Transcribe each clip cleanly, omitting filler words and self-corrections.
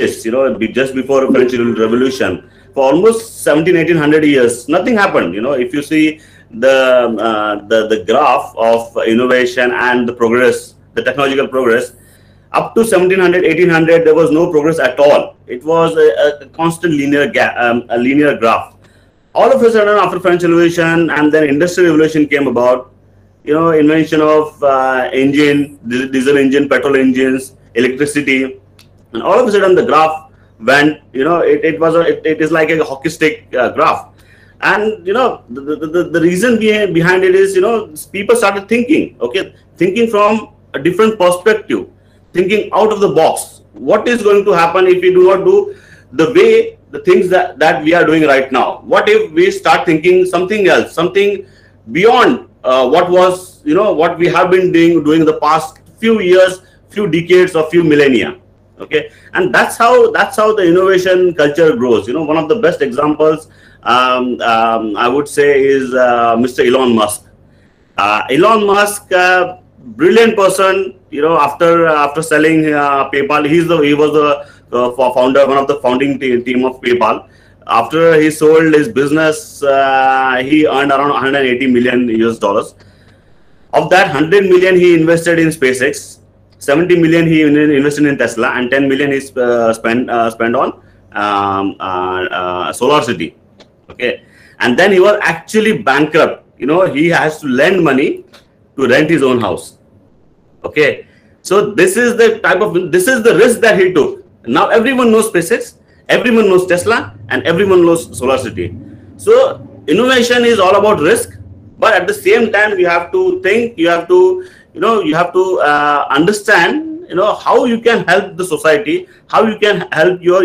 just before French Revolution, for almost 1700-1800 years, nothing happened. If you see the graph of innovation and the progress, the technological progress, up to 1700-1800, there was no progress at all. It was a constant a linear graph. All of a sudden, after French Revolution and then Industrial Revolution came about, invention of engine, diesel engine, petrol engines, electricity, and all of a sudden the graph went. It is like a hockey stick graph. And the reason behind it is, people started thinking from a different perspective, thinking out of the box. What is going to happen if we do not do the things that we are doing right now? What if we start thinking something else, something beyond what we have been doing the past few years, few decades, or few millennia? Okay, and that's how the innovation culture grows. One of the best examples, I would say, is Mr. Elon Musk. Elon Musk, brilliant person. After selling PayPal, he was the founder, one of the founding team of PayPal. After he sold his business, he earned around 180 million US dollars. Of that, 100 million he invested in SpaceX. 70 million he invested in Tesla, and 10 million he spent on SolarCity. Okay, and then he was actually bankrupt. He has to lend money to rent his own house. Okay, so this is the risk that he took. Now everyone knows SpaceX, everyone knows Tesla, and everyone knows SolarCity. So innovation is all about risk, but at the same time you have to think, you have to understand how you can help the society, how you can help your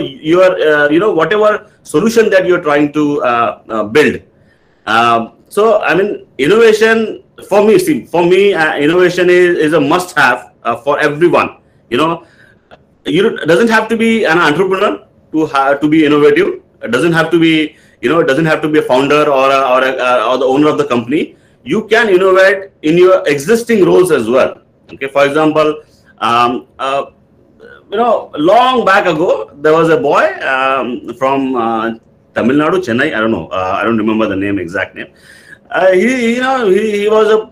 whatever solution that you're trying to build. So I mean, innovation for me, innovation is a must-have for everyone. You doesn't have to be an entrepreneur to be innovative. It doesn't have to be a founder or the owner of the company. You can innovate in your existing roles as well. Okay, for example, long back ago, there was a boy from Tamil Nadu, Chennai. I don't know. I don't remember the exact name. He was a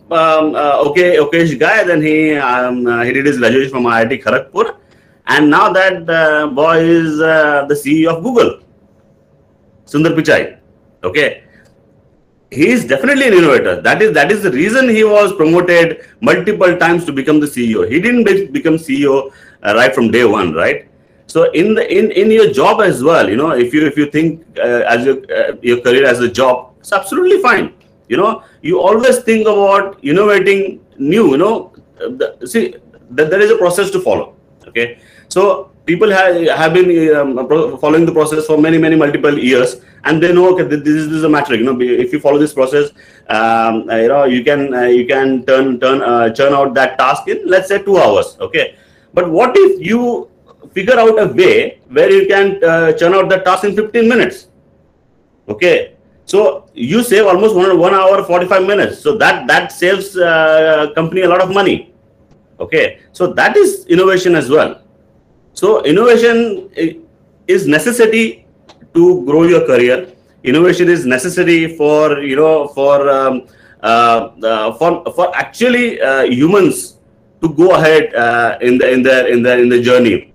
okay guy. Then he did his graduation from IIT Kharagpur, and now that boy is the CEO of Google, Sundar Pichai. Okay, he is definitely an innovator. That is the reason he was promoted multiple times to become the CEO. He didn't become CEO right from day one, right? So in your job as well, if you think as your career as a job, it's absolutely fine. You always think about innovating new. See, there is a process to follow. Okay, so people have been following the process for many multiple years, and they know, okay, this is a metric. If you follow this process, you can churn out that task in, let's say, 2 hours. Okay, but what if you figure out a way where you can churn out the task in 15 minutes? Okay, so you save almost 1 hour 45 minutes. So that saves company a lot of money. Okay, so that is innovation as well. So innovation is necessity to grow your career. Innovation is necessary for actually humans to go ahead in the journey.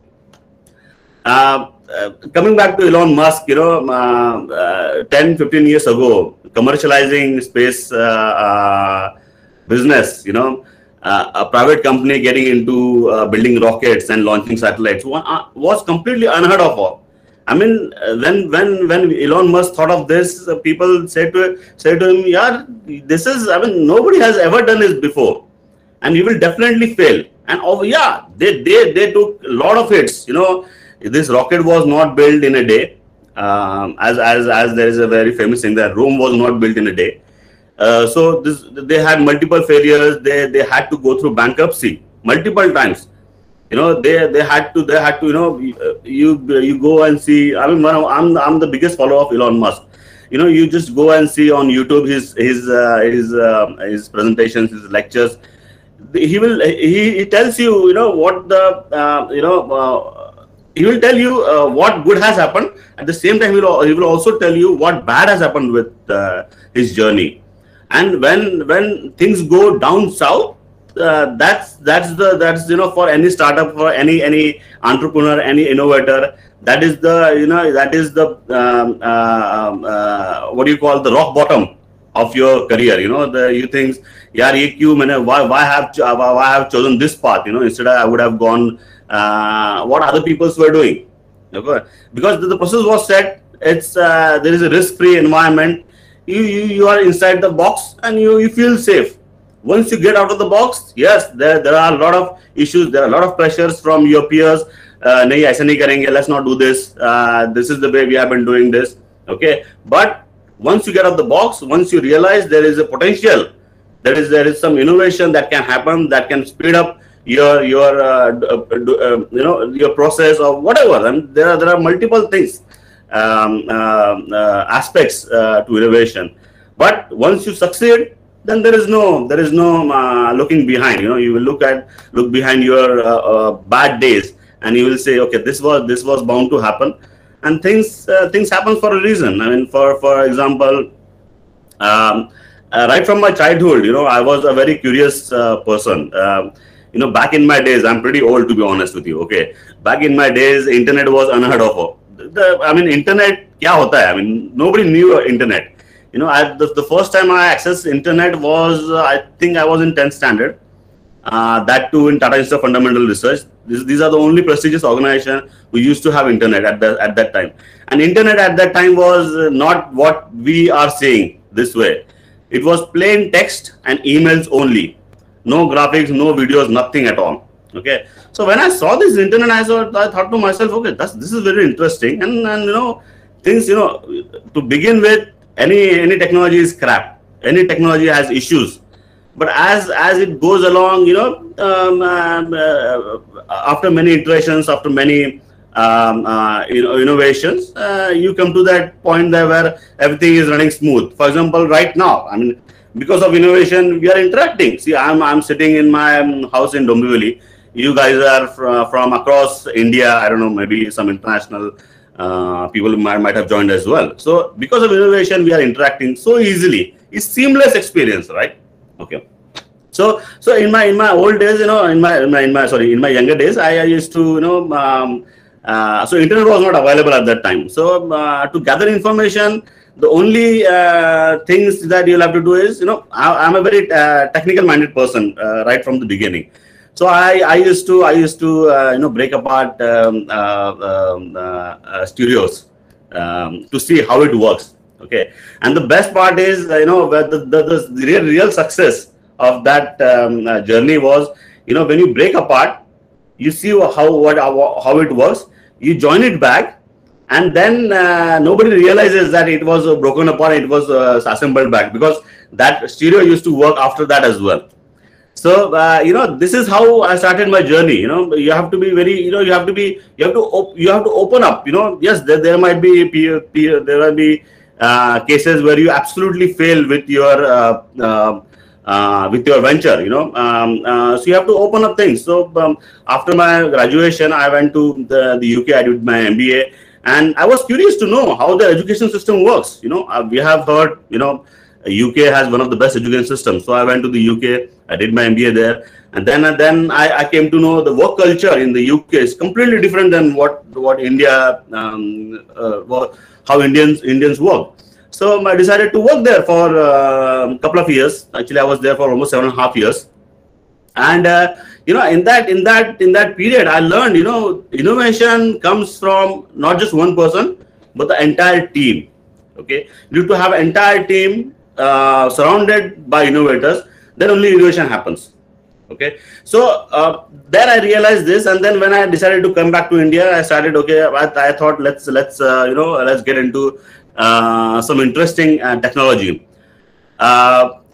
Coming back to Elon Musk, 10-15 years ago, commercializing space business, a private company getting into building rockets and launching satellites was completely unheard of. I mean, when Elon Musk thought of this, people said to him, "Yeah, this is, I mean, nobody has ever done this before, and you will definitely fail." And they took a lot of hits. This rocket was not built in a day, as there is a very famous thing that Rome was not built in a day. So they had multiple failures. They had to go through bankruptcy multiple times. They had to you go and see. I mean, I'm the biggest follower of Elon Musk. You just go and see on YouTube his presentations, his lectures. He tells you, what the he will tell you what good has happened. At the same time, he will also tell you what bad has happened with his journey. And when things go down south, that's for any startup, for any entrepreneur, any innovator, that is the what do you call, the rock bottom of your career. You think, yaar ye kyun maine, why have chosen this path, instead I would have gone what other people were doing. Okay? Because the process was set. It's there is a risk-free environment. You are inside the box and you feel safe. Once you get out of the box, yes, there are a lot of issues, there are a lot of pressures from your peers. Nahi, aisa nahi karenge, let's not do this. This is the way we have been doing this. Okay, but once you get out of the box, once you realize there is a potential, there is some innovation that can happen, that can speed up your process or whatever. And there are multiple things, aspects to innovation. But once you succeed, then there is no looking behind. You will look behind your bad days, and you will say, okay, this was bound to happen, and things happen for a reason. I mean, for example, right from my childhood, I was a very curious person. Back in my days, I'm pretty old to be honest with you. Okay, back in my days, internet was unheard of. Internet, kya hota hai? I mean, nobody knew internet. The first time I accessed internet was, I think I was in 10th standard. That too in Tata Institute of Fundamental Research. These are the only prestigious organizations who used to have internet at that time. And internet at that time was not what we are saying this way. It was plain text and emails only. No graphics, no videos, nothing at all. Okay. So when I saw this internet, I thought to myself, okay, this is very interesting. And things, to begin with, any technology is crap. Any technology has issues. But as it goes along, after many iterations, after many innovations, you come to that point there where everything is running smooth. For example, right now, I mean, because of innovation, we are interacting. See, I'm sitting in my house in Dombivli. You guys are from across India. I don't know, maybe some international people might have joined as well. So because of innovation, we are interacting so easily. It's seamless experience, right? Okay. So in my old days, in my younger days, I used to, so internet was not available at that time. So to gather information, the only things that you'll have to do is, I'm a very technical minded person right from the beginning. So I used to break apart studios to see how it works. Okay, and the best part is, where the real success of that journey was, when you break apart, you see how it works. You join it back, and then nobody realizes that it was broken apart. It was assembled back, because that stereo used to work after that as well. So this is how I started my journey. You have to be very, you have to open up. Yes, there might be cases where you absolutely fail with your venture. So you have to open up things. So after my graduation, I went to the UK. I did my MBA, and I was curious to know how the education system works. We have heard, UK has one of the best education systems. So I went to the UK. I did my MBA there, and then I came to know the work culture in the UK is completely different than what India, how Indians work. So I decided to work there for a couple of years. Actually, I was there for almost 7.5 years. And in that period, I learned, innovation comes from not just one person, but the entire team. Okay, you need to have an entire team surrounded by innovators. Then only innovation happens. Okay, so then I realized this, and then when I decided to come back to India, I started. Okay, I thought let's get into some interesting technology.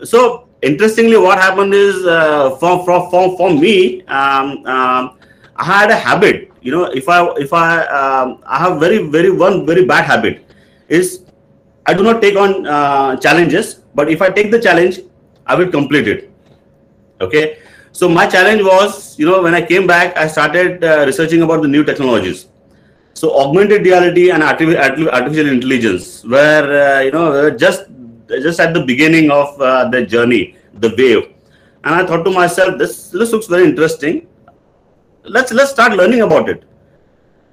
So interestingly, what happened is for me, I had a habit. If I have one very bad habit is I do not take on challenges, but if I take the challenge, I will complete it. Okay. So my challenge was, when I came back, I started researching about the new technologies. So augmented reality and artificial intelligence were, just at the beginning of the journey, the wave. And I thought to myself, this looks very interesting. Let's start learning about it.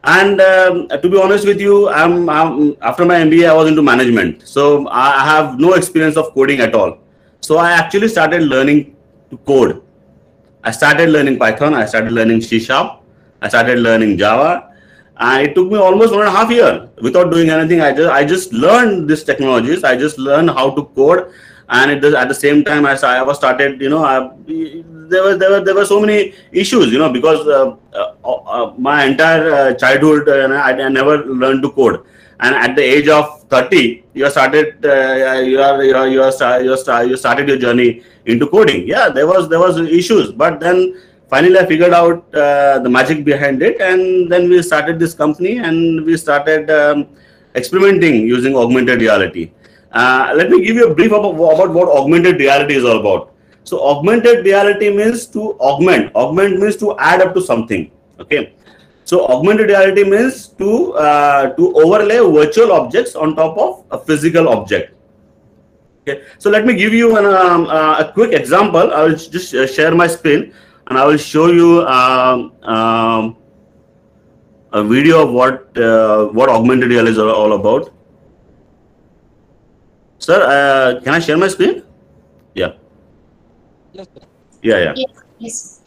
And to be honest with you, I'm after my MBA, I was into management, so I have no experience of coding at all. So I actually started learning to code. I started learning Python. I started learning C#. I started learning Java. And it took me almost 1.5 years without doing anything. I just learned these technologies. I just learned how to code, and at the same time, as I was started, there were so many issues, because my entire childhood, I never learned to code. And at the age of 30, you started your journey into coding. Yeah, there was issues, but then finally I figured out the magic behind it, and then we started this company, and we started experimenting using augmented reality. Let me give you a brief about what augmented reality is all about. So augmented reality means to augment. Augment means to add up to something. Okay. So augmented reality means to overlay virtual objects on top of a physical object. Okay. So let me give you a quick example. I will just share my screen, and I will show you a video of what augmented reality is all about. Sir, can I share my screen? Yeah. Yes, sir. Yeah. Yes.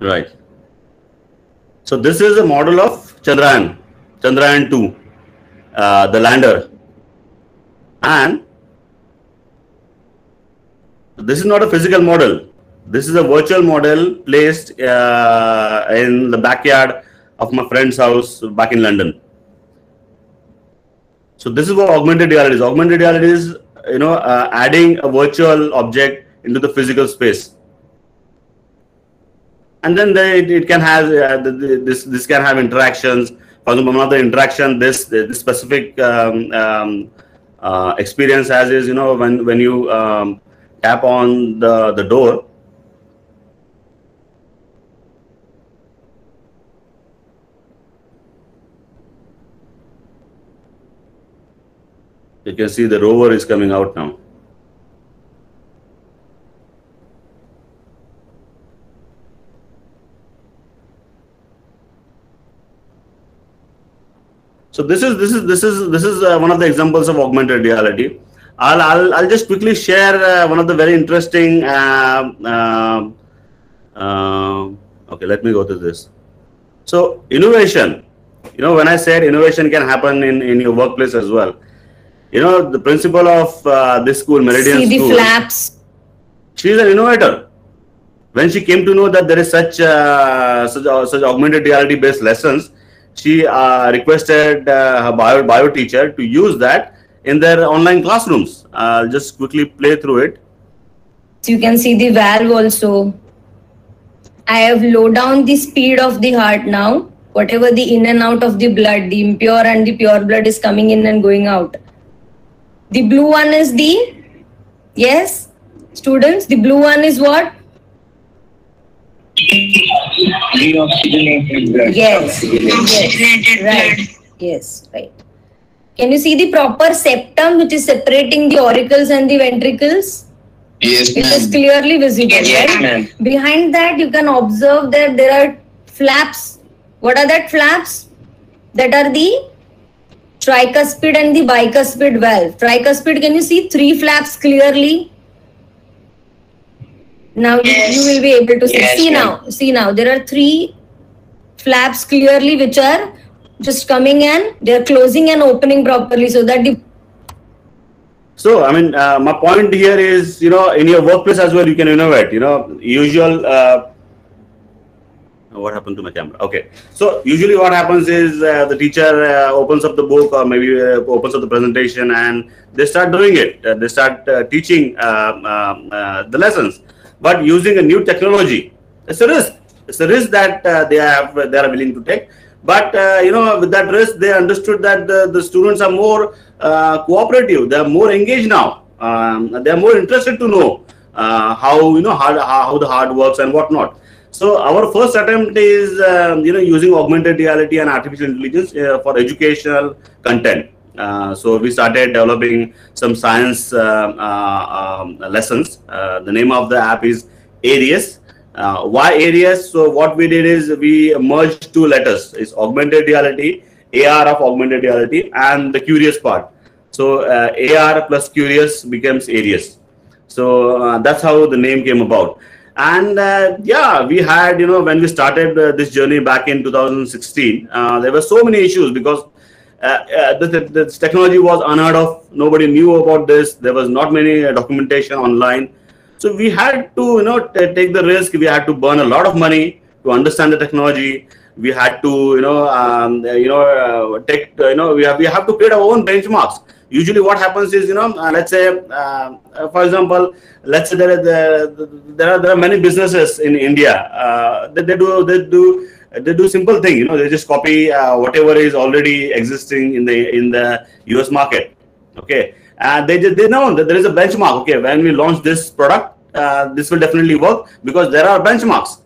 Right. So this is a model of Chandrayaan 2, the lander, and this is not a physical model. This is a virtual model placed in the backyard of my friend's house back in London. So this is what augmented reality is. Augmented reality is, adding a virtual object into the physical space. And then it can have this can have interactions. For example, another interaction this specific experience has is, when you tap on the door, you can see the rover is coming out now. So this is one of the examples of augmented reality. I'll just quickly share one of the very interesting. Okay, let me go to this. So innovation. When I said innovation can happen in your workplace as well. The principal of this school, Meridian See School. the flaps. She is an innovator. When she came to know that there is such augmented reality based lessons, she requested her bio teacher to use that in their online classrooms. I'll just quickly play through it. So you can see the valve also. I have low down the speed of the heart now. Whatever the in and out of the blood, the impure and the pure blood is coming in and going out. The blue one is yes, students, the blue one is what? Deoxygenated blood. Yes. Right. Yes, right. Can you see the proper septum which is separating the auricles and the ventricles? Yes, It is ma'am. clearly visible, Yes, right? ma'am. Behind that, you can observe that there are flaps. What are that flaps? That are the tricuspid and the bicuspid valve. Tricuspid, can you see 3 flaps clearly? Now you will be able to see. Yes, ma'am. See now, there are 3 flaps clearly which are just coming and they are closing and opening properly so that the So, I mean, my point here is, in your workplace as well, you can innovate. What happened to my camera? Okay. So, usually what happens is the teacher opens up the book or maybe opens up the presentation and they start doing it. They start teaching the lessons. But using a new technology, it's a risk. It's a risk that they are willing to take. But with that risk, they understood that the students are more cooperative. They are more engaged now. They are more interested to know how the hard works and whatnot. So our first attempt is using augmented reality and artificial intelligence for educational content. So we started developing some science lessons. The name of the app is Arius. Why Arius? So what we did is we merged two letters. It's augmented reality, AR of augmented reality, and the curious part. So AR plus curious becomes Arius. So that's how the name came about. And we had, when we started this journey back in 2016, there were so many issues because this technology was unheard of. Nobody knew about this. There was not many documentation online. So we had to, take the risk. We had to burn a lot of money to understand the technology. We had to, we have to create our own benchmarks. Usually what happens is, let's say, for example, let's say there are many businesses in India. They do simple thing, they just copy whatever is already existing in the US market. Okay. They know that there is a benchmark. Okay. When we launch this product, this will definitely work because there are benchmarks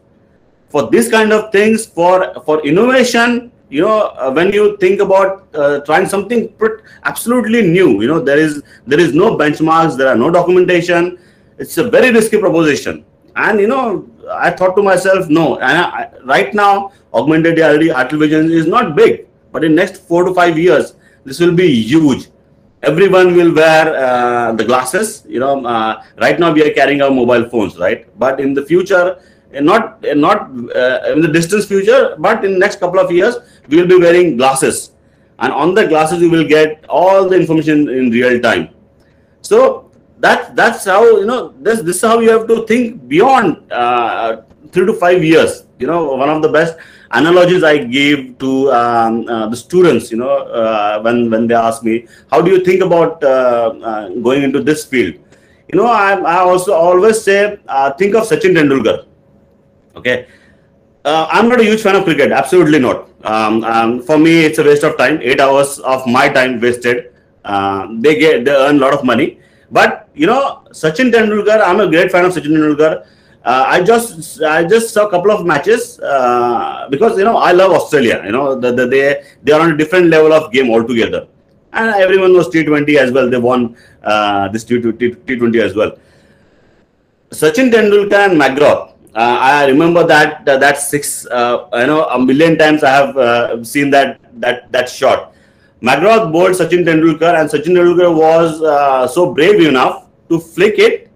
for this kind of things. For innovation, when you think about trying something absolutely new, there is no benchmarks, there are no documentation. It's a very risky proposition. And I thought to myself, no. And right now, augmented reality, artificial vision is not big, but in next 4 to 5 years, this will be huge. Everyone will wear the glasses. Right now we are carrying our mobile phones, right? But in the future, not in the distant future, but in the next couple of years, we will be wearing glasses, and on the glasses we will get all the information in real time. So that's how this is how you have to think beyond 3 to 5 years. One of the best analogies I gave to the students, when they ask me, how do you think about going into this field? I also always say, think of Sachin Tendulkar. Okay, I'm not a huge fan of cricket. Absolutely not. For me, it's a waste of time. 8 hours of my time wasted. They earn a lot of money. But Sachin Tendulkar, I'm a great fan of Sachin Tendulkar. I just saw a couple of matches because I love Australia. They are on a different level of game altogether, and everyone was T20 as well. They won this T20 as well. Sachin Tendulkar and McGrath. I remember that six. A million times I have seen that shot. McGrath bowled Sachin Tendulkar, and Sachin Tendulkar was so brave enough to flick it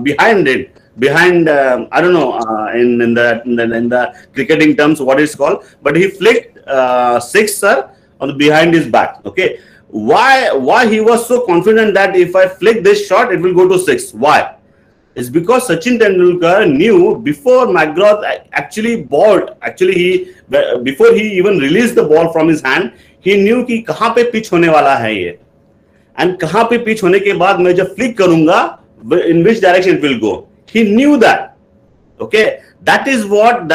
behind. I don't know in the cricketing terms what it's called, but he flicked sixer on behind his back. Okay, why he was so confident that if I flick this shot, it will go to six? Why? It's because Sachin Tendulkar knew before McGrath actually bowled. Before he even released the ball from his hand, he knew कि कहाँ पे pitch होने वाला है ये, and कहाँ पे pitch होने के बाद मैं जब flick करूँगा, in which direction it will go. He knew that. Okay, that is what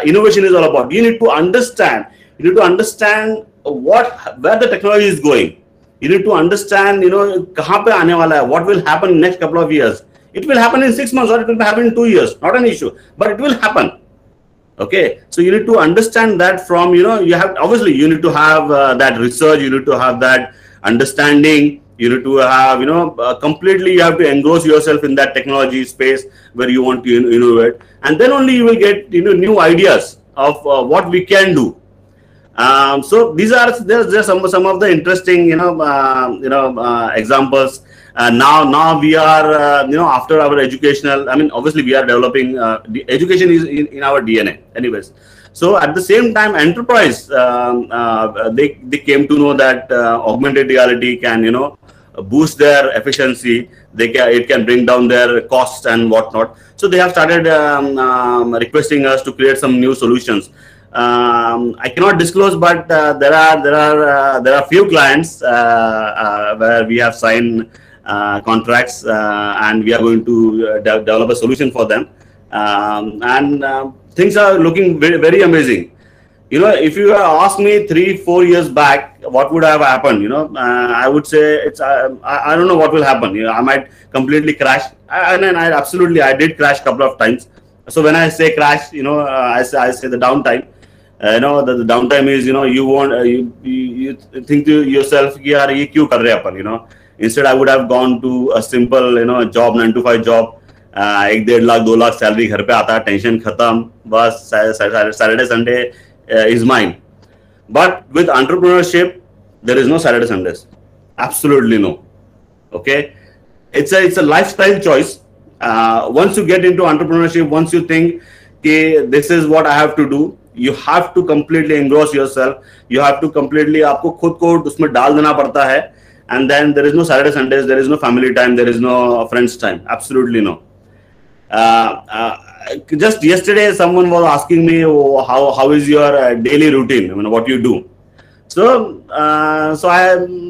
innovation is all about. You need to understand. You need to understand where the technology is going. You need to understand, कहाँ पे आने वाला है, what will happen in next couple of years. It will happen in 6 months or it will happen in 2 years. Not an issue, but it will happen. Okay, so you need to understand that from, you need to have that research, you need to have that understanding, you need to have, completely you have to engross yourself in that technology space where you want to innovate, and then only you will get, new ideas of what we can do. So these are there's some of the interesting, examples. Now we are, after our educational, obviously we are developing, the education is in our DNA anyways. So at the same time, enterprise, they came to know that augmented reality can, boost their efficiency. It can bring down their costs and whatnot. So they have started requesting us to create some new solutions. I cannot disclose, but there are few clients where we have signed contracts, and we are going to develop a solution for them, and things are looking very, very amazing. You know, if you asked me 3-4 years back, what would have happened? You know, I would say it's I don't know what will happen. You know, I might completely crash, and I absolutely I did crash a couple of times. So when I say crash, you know, I say the downtime. You know, the downtime is, you know, you want you think to yourself, yaar ye kyun kar rahe upon, you know. Instead, I would have gone to a simple, you know, job, 9 to 5 job. 1-1.5 lakh 2 lakh salary घर पे आता, tension खत्म, बस Saturday Sunday is mine. But with entrepreneurship, there is no Saturday Sundays. Absolutely no. Okay, it's a lifestyle choice. Once you get into entrepreneurship, once you think, okay, this is what I have to do, you have to completely engross yourself. You have to completely आपको खुद को उसमें डाल देना पड़ता है. And then there is no Saturday Sundays, there is no family time, there is no friends time. Absolutely no. Just yesterday, someone was asking me, oh, how is your daily routine? I mean, what you do? So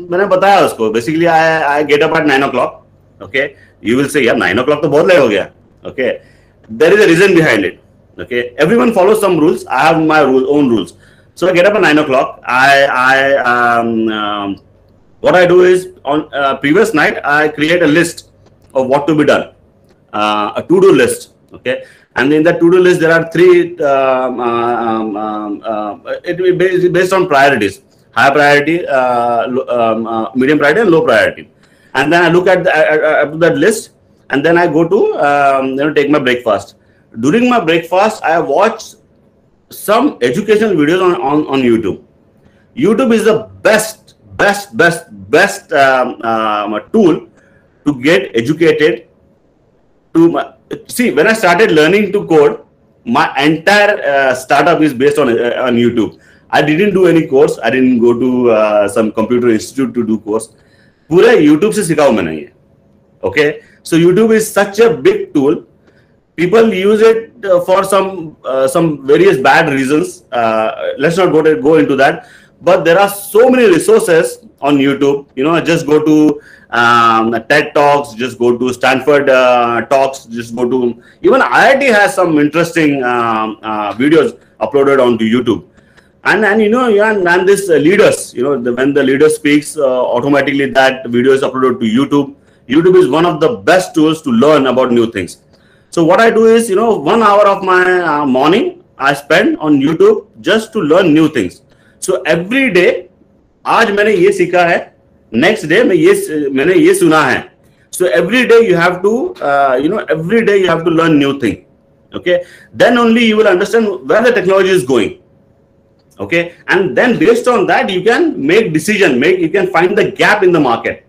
मैंने बताया उसको. Basically, I get up at 9 o'clock. Okay, you will say, yeah, 9 o'clock तो बहुत late हो गया. Okay, there is a reason behind it. Okay, everyone follows some rules. I have my own rules. So I get up at 9 o'clock. What I do is on previous night I create a list of what to be done, a to-do list. Okay, and in that to-do list there are 3. It will be based on priorities: high priority, medium priority, and low priority. And then I look at that list, and then I go to you know, take my breakfast. During my breakfast, I watch some educational videos on YouTube. YouTube is the best tool to get educated. See, when I started learning to code, my entire startup is based on YouTube. I didn't do any course. I didn't go to some computer institute to do course. पूरे YouTube से सीखा हूँ मैंने ये. Okay, so YouTube is such a big tool. People use it for some various bad reasons. Let's not go into that. But there are so many resources on YouTube. You know, just go to TED Talks, just go to Stanford Talks, just go to, even IIT has some interesting videos uploaded onto YouTube. And you know, and this leaders, you know, when the leader speaks, automatically that video is uploaded to YouTube. YouTube is one of the best tools to learn about new things. So what I do is, you know, 1 hour of my morning I spend on YouTube just to learn new things. So every day, आज मैंने ये सीखा है, next day मैंने ये सुना है. So every day you have to, you know, every day you have to learn new thing. Okay, then only you will understand where the technology is going. Okay, and then based on that you can make decision. You can find the gap in the market.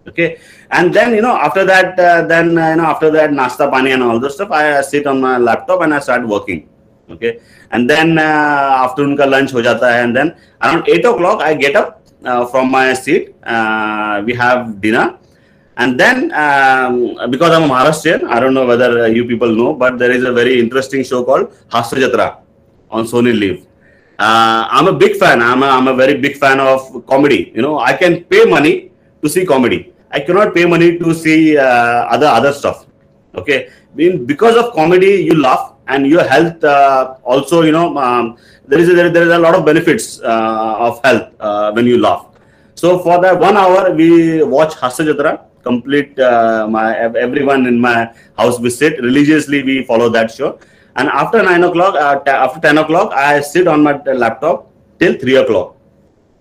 Okay, and then, you know, after that, after that nasta pani and all the stuff, I sit on my laptop and I start working. Okay, and then afternoon ka lunch ho jata hai, and then around 8 o'clock I get up from my seat. We have dinner, and then because I'm a Maharashtrian, I don't know whether you people know, but there is a very interesting show called Hasya Jatra on Sony Live. I'm a big fan. I'm a very big fan of comedy. You know, I can pay money to see comedy. I cannot pay money to see other stuff. Okay, because of comedy, you laugh, and your health also. You know, there is a lot of benefits of health when you laugh. So for that 1 hour, we watch Hasya Jatra. Complete everyone in my house we sit religiously. We follow that show. And after 9 o'clock, after 10 o'clock, I sit on my laptop till 3 o'clock.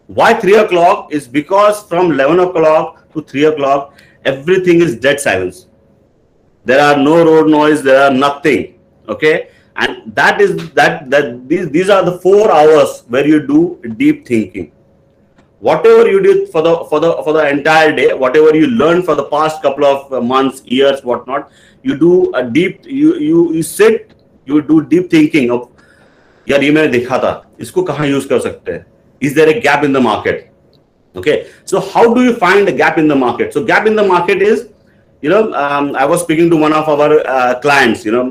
Why 3 o'clock? Is because from 11 o'clock to 3 o'clock, everything is dead silence. There are no road noise. There are nothing. Okay, and these are the 4 hours where you do deep thinking. Whatever you did for the entire day, whatever you learned for the past couple of months, years, whatnot, you do a deep. You sit. You do deep thinking of, यार ये मैंने देखा था, इसको कहाँ use कर सकते हैं? Is there a gap in the market? Okay, so how do you find a gap in the market? So gap in the market is, you know, I was speaking to one of our clients, you know,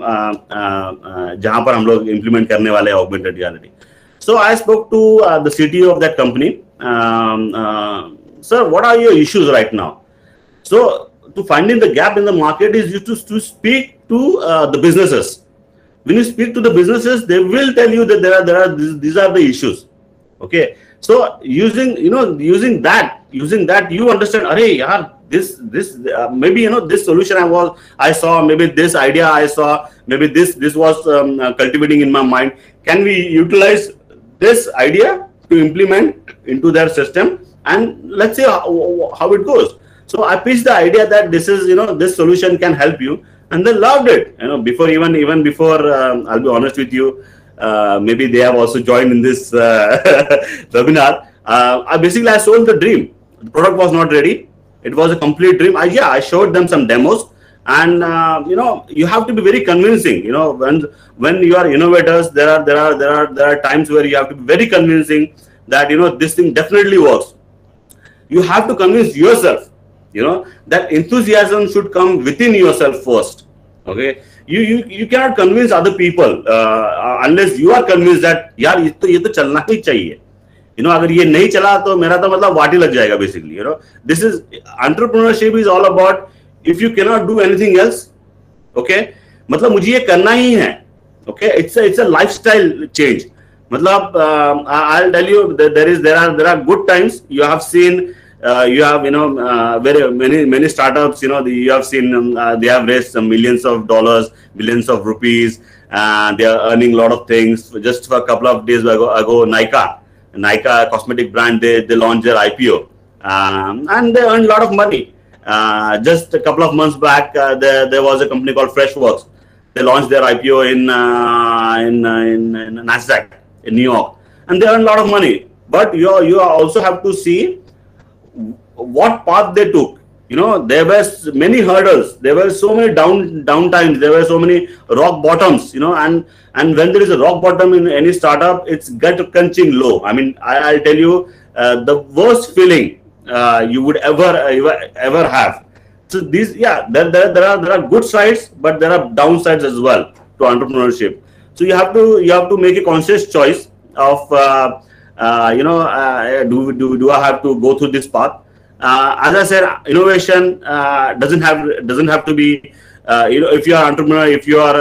जहाँ पर हम लोग implement करने वाले हैं augmented reality. So I spoke to the CTO of that company. Sir, what are your issues right now? So to finding the gap in the market is you to speak to the businesses. when you speak to the businesses, they will tell you that these are the issues. Okay, so using that, you understand, arey yaar, this maybe this solution I saw, maybe this idea I saw, maybe this was cultivating in my mind. Can we utilize this idea to implement into their system, and let's see how it goes. So I pitched the idea that this is this solution can help you, and they loved it. Before even before I'll be honest with you, maybe they have also joined in this webinar. I sold the dream. The product was not ready. It was a complete dream. I showed them some demos, and you have to be very convincing. When you are innovators, there are times where you have to be very convincing that this thing definitely works. You have to convince yourself. That enthusiasm should come within yourself first. Okay, you cannot convince other people unless you are convinced that यार ये तो चलना ही चाहिए. अगर ये नहीं चला तो मेरा तो मतलब वाटी लग जाएगा basically. This is entrepreneurship is all about if you cannot do anything else. Okay, मतलब मुझे ये करना ही है. Okay, it's a lifestyle change. मतलब I'll tell you that there are good times. You have seen. You have very many startups. You have seen they have raised some millions of dollars, billions of rupees. They are earning a lot of things. Just for a couple of days ago, Nykaa cosmetic brand, they launched their IPO, and they earned a lot of money. Just a couple of months back, there was a company called Freshworks. They launched their IPO in Nasdaq in New York, and they earned a lot of money. But you also have to see what path they took. There were many hurdles, there were so many downtimes, there were so many rock bottoms, and when there is a rock bottom in any startup, it's gut crunching low. I mean, I'll tell you, the worst feeling you would ever have. So there are good sides, but there are downsides as well to entrepreneurship. So you have to make a conscious choice of do I have to go through this path? As I said, innovation doesn't have to be if you are entrepreneur, if you are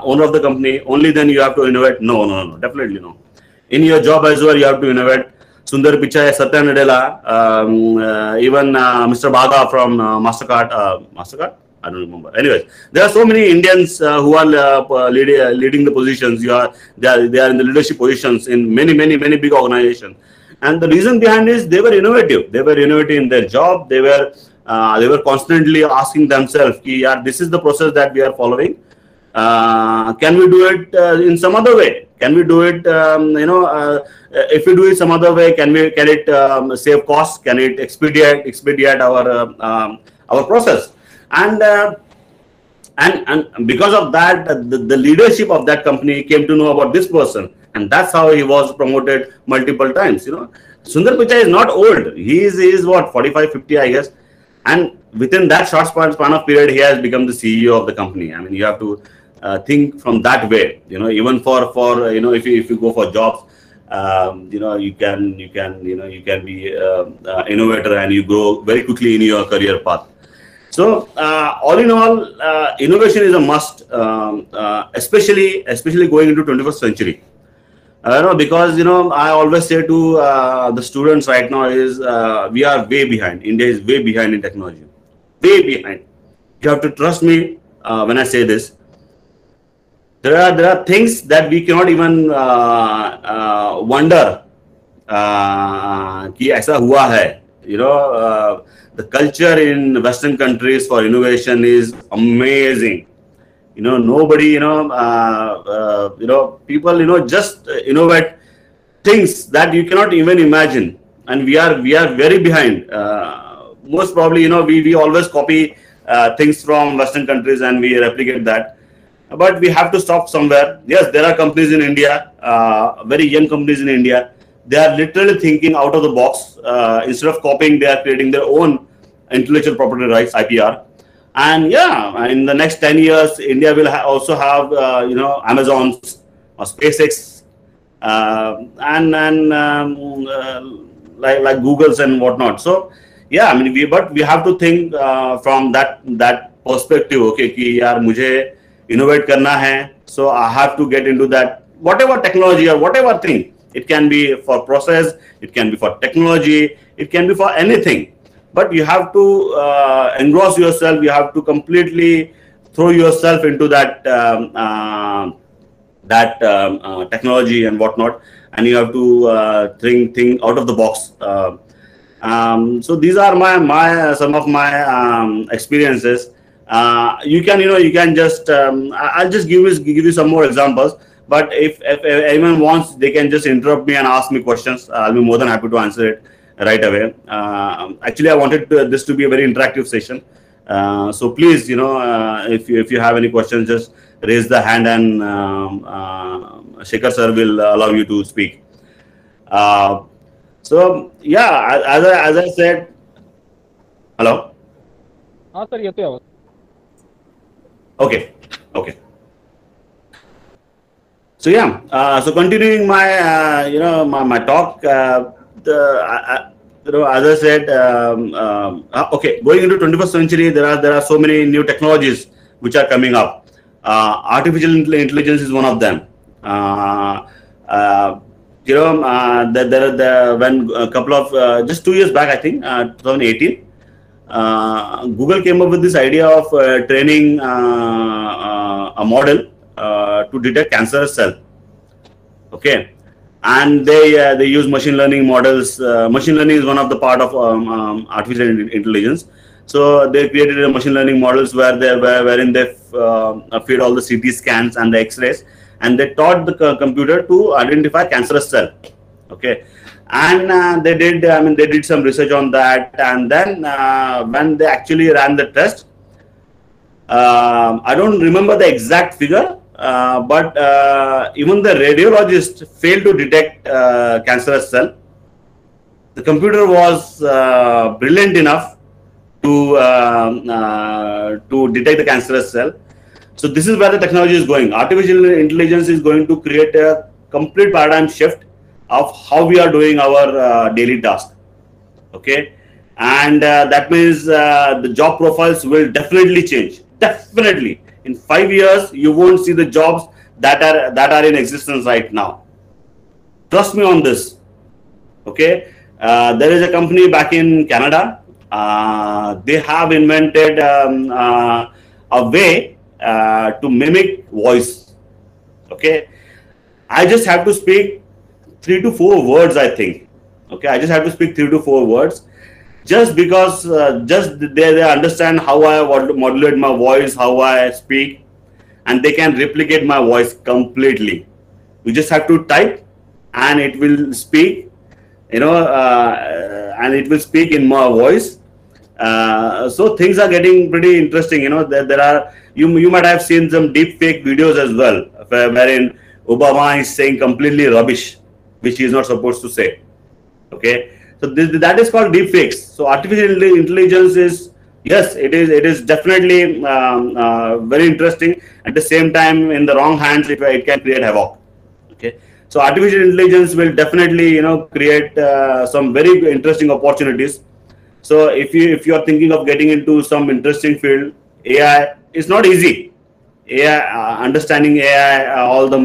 owner of the company, only then you have to innovate. No, definitely no. In your job as well, you have to innovate. Sundar Pichai, Satya Nadella, even Mr. Bhaga from Mastercard. I don't remember. Anyways, there are so many Indians who are leading the positions. They are in the leadership positions in many big organizations. And the reason behind is they were innovative. They were innovative in their job. They were constantly asking themselves, "Yeah, this is the process that we are following. Can we do it in some other way? Can we do it? If we do it some other way, can it save costs? Can it expedite our process?" And because of that, the leadership of that company came to know about this person, and that's how he was promoted multiple times. Sundar Pichai is not old. He is what, 45, 50, I guess. And within that short span of period, he has become the CEO of the company. I mean, you have to think from that way. Even for if you go for jobs, you can be innovator and you grow very quickly in your career path. So all in all, innovation is a must, especially going into 21st century. Because I always say to the students right now is we are way behind. India is way behind in technology, way behind. You have to trust me when I say this. There are things that we cannot even wonder कि ऐसा हुआ है. The culture in Western countries for innovation is amazing. Nobody, people, just innovate things that you cannot even imagine, and we are very behind. Most probably, we always copy things from Western countries and we replicate that, but we have to stop somewhere. Yes, there are companies in India, very young companies in India. They are literally thinking out of the box. Instead of copying, they are creating their own intellectual property rights, IPR. And yeah, in the next 10 years, India will also have, Amazon's or SpaceX, and like Google's and whatnot. So yeah, I mean, we have to think from that perspective. Okay, कि यार मुझे innovate करना है, So I have to get into that, whatever technology or whatever thing. It can be for process, it can be for technology, it can be for anything. But you have to engross yourself. You have to completely throw yourself into that technology and whatnot, and you have to think out of the box. So these are my some of my experiences. You can just I'll just give you some more examples. But if anyone wants, they can just interrupt me and ask me questions. I'll be more than happy to answer it right away. Actually, I wanted this to be a very interactive session. So please, if you have any questions, just raise the hand, and Shekhar sir will allow you to speak. So yeah, as I said, hello. sir, येतोय आवाज. Okay. So yeah, so continuing my my talk, as I said, okay, going into 21st century, there are so many new technologies which are coming up. Artificial intelligence is one of them. When a couple of just 2 years back, I think 2018, Google came up with this idea of training a model to detect cancerous cell. Okay, and they use machine learning models. Machine learning is one of the part of artificial intelligence. So they created a machine learning models wherein they feed all the CT scans and the X-rays, and they taught the computer to identify cancerous cell. Okay, and they did some research on that, and then when they actually ran the test, I don't remember the exact figure, but even the radiologist failed to detect cancerous cell. The computer was brilliant enough to detect the cancerous cell. So this is where the technology is going. Artificial intelligence is going to create a complete paradigm shift of how we are doing our daily task. Okay, and that means the job profiles will definitely change. Definitely, in 5 years, you won't see the jobs that are in existence right now. Trust me on this. Okay, there is a company back in Canada. They have invented a way to mimic voice. Okay, I just have to speak 3 to 4 words, I think. Okay, I just have to speak 3 to 4 words, just because just they understand how I modulate my voice, how I speak, and they can replicate my voice completely. You just have to type, and it will speak, and it will speak in my voice. So things are getting pretty interesting. There are you might have seen some deep fake videos as well, wherein Obama is saying completely rubbish, which he is not supposed to say. Okay, so that is called deep fakes. So artificial intelligence is, yes, it is definitely very interesting. At the same time, in the wrong hands, it can create havoc. Okay, so artificial intelligence will definitely create some very interesting opportunities. So if you are thinking of getting into some interesting field, AI is not easy. AI, understanding AI, all the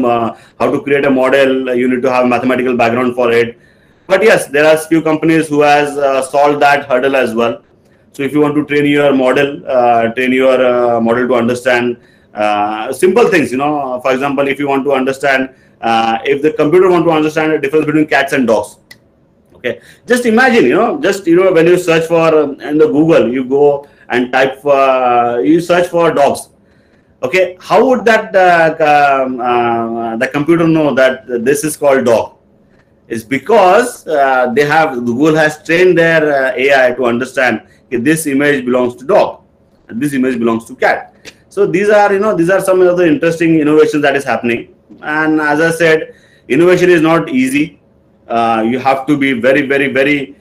how to create a model, you need to have a mathematical background for it. But yes, there are few companies who has solved that hurdle as well. So if you want to train your model to understand simple things, for example, if you want to understand, if the computer want to understand the difference between cats and dogs. Okay, just imagine, when you search for in the Google, you go and type you search for dogs. Okay, how would that the computer know that this is called dog? It's because Google has trained their AI to understand this image belongs to dog and this image belongs to cat. So these are some of the interesting innovations that is happening. And as I said, innovation is not easy. You have to be very, very, very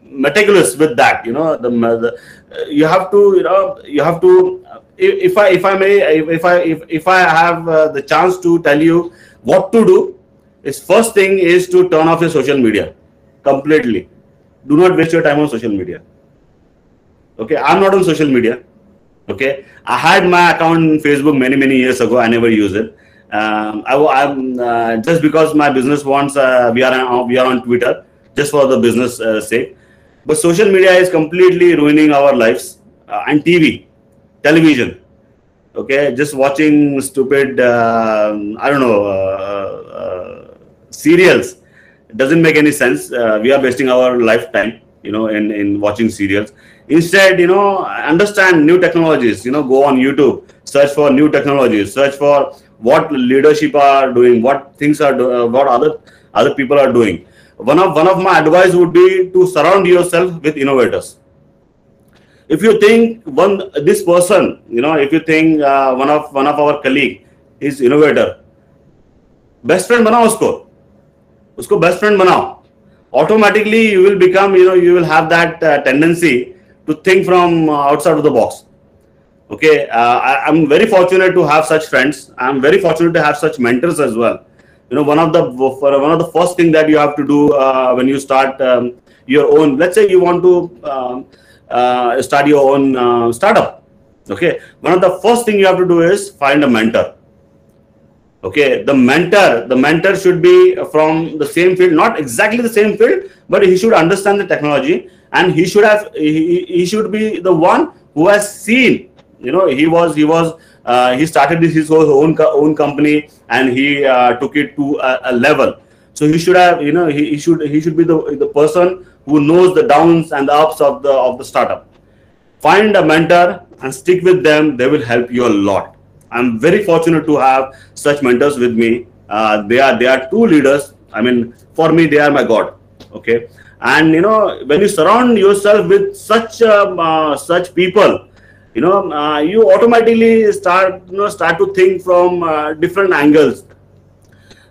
meticulous with that. You have to. If I have the chance to tell you what to do, is first thing is to turn off your social media completely. Do not waste your time on social media. Okay, I'm not on social media. Okay, I had my account in Facebook many years ago. I never use it. I'm just because my business wants we are on Twitter just for the business sake. But social media is completely ruining our lives, and television. Okay, just watching stupid I don't know serials. It doesn't make any sense. We are wasting our lifetime, in watching serials. Instead, understand new technologies. Go on YouTube, search for new technologies, search for what leadership are doing, what things are what other people are doing. One of my advice would be to surround yourself with innovators. If you think this person, if you think one of our colleague is innovator, best friend बनाओ उसको best friend बनाओ. Automatically you will become, you will have that tendency to think from outside of the box. Okay, I'm very fortunate to have such friends. I'm very fortunate to have such mentors as well. One of the first thing that you have to do when you start your own, let's say you want to start your own startup. Okay, one of the first thing you have to do is find a mentor. Okay, the mentor should be from the same field, not exactly the same field, but he should understand the technology, and he should be the one who has seen, he started his own company, and he took it to a level. So he should have, he should be the person who knows the downs and the ups of the startup. Find a mentor and stick with them. They will help you a lot. I'm very fortunate to have such mentors with me. They are two leaders. I mean, for me, they are my God. Okay, and when you surround yourself with such people, you automatically start to think from different angles.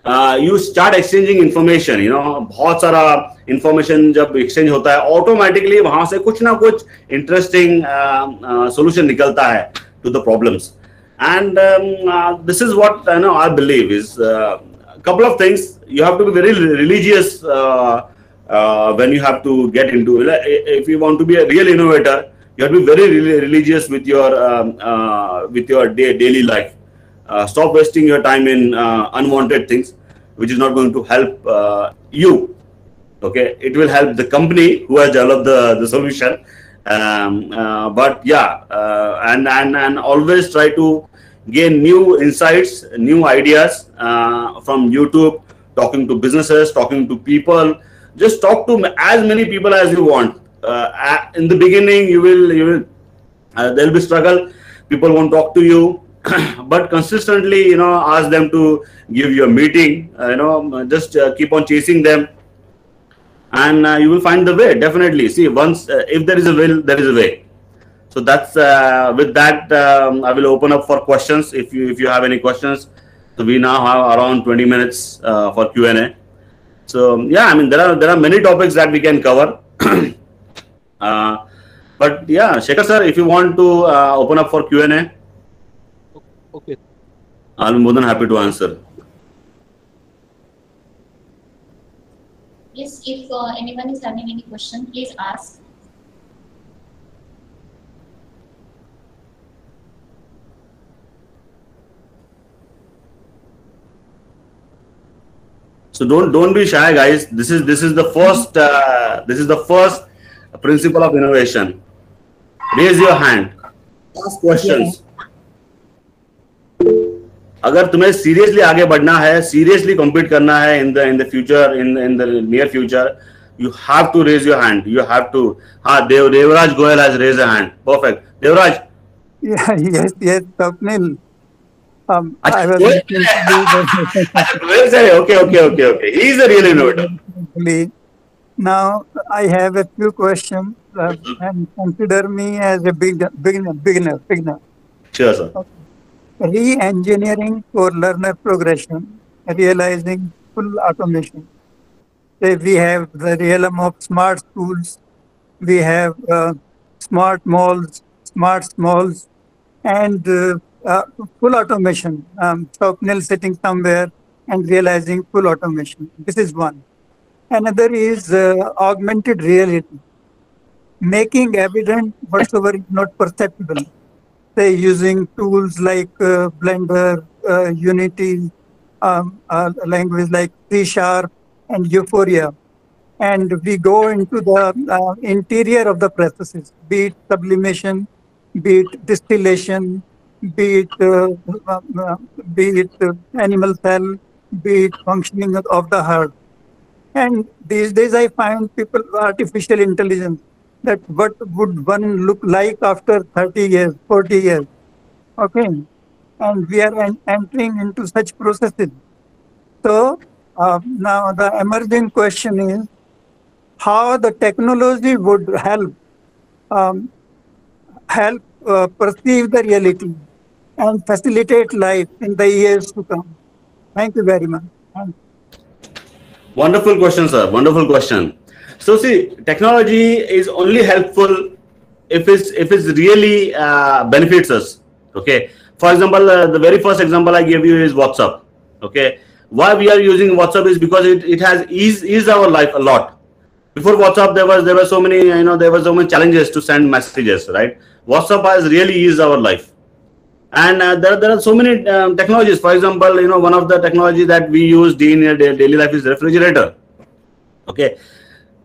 You start exchanging information. बहुत सारा information जब exchange होता है, automatically वहां से कुछ ना कुछ interesting solution निकलता है to the problems. And this is what I believe is a couple of things. You have to be very religious when you have to get into. If you want to be a real innovator, you have to be very religious with your daily life. Stop wasting your time in unwanted things, which is not going to help you. Okay, it will help the company who has developed the solution. But yeah, and always try to gain new insights, new ideas from YouTube, talking to businesses, talking to people. Just talk to as many people as you want. In the beginning, you will there'll be struggle. People won't talk to you, but consistently, ask them to give you a meeting. Just keep on chasing them, and you will find the way. Definitely. See, once if there is a will, there is a way. So that's with that. I will open up for questions. If you have any questions, so we now have around 20 minutes for Q&A. So yeah, I mean there are many topics that we can cover. But yeah, Shekhar sir, if you want to open up for Q&A, Okay. I'll be more than happy to answer. Yes, if anyone is having any question, please ask. So don't be shy, guys. This is the first principle of innovation. Raise your hand. Ask questions. अगर तुम्हें seriously आगे बढ़ना है, seriously compete करना है in the future, in the near future, you have to raise your hand. You have to. Devraj Goyal has raised a hand. Perfect. Devraj. Yeah, yes, Swapnil. I was Goyal listening to Goyal said, okay. He is a real innovator. you. Now, I have a few questions and consider me as a beginner. Sure, sir. Re-engineering for learner progression, realizing full automation. Say we have the realm of smart schools, we have smart malls, and full automation. Swapnil sitting somewhere and realizing full automation. This is one. Another is augmented reality, making evident whatsoever is not perceptible. say using tools like Blender, Unity, language like C# and Euphoria. And we go into the interior of the processes, be it sublimation, be it distillation, be it animal cell, be it functioning of the heart. And these days I find people artificial intelligence, that what would one look like after 30 years, 40 years. Okay. And we are entering into such processes. So now the emerging question is how the technology would help perceive the reality and facilitate life in the years to come. Thank you very much. Wonderful question, sir. Wonderful question. So see, technology is only helpful if it's really benefits us. Okay. For example, the very first example I gave you is WhatsApp. Okay. Why we are using WhatsApp is because it has eased our life a lot. Before WhatsApp, there were so many challenges to send messages, right? WhatsApp has really eased our life. And there are so many technologies. For example, one of the technology that we use in daily life is refrigerator. Okay,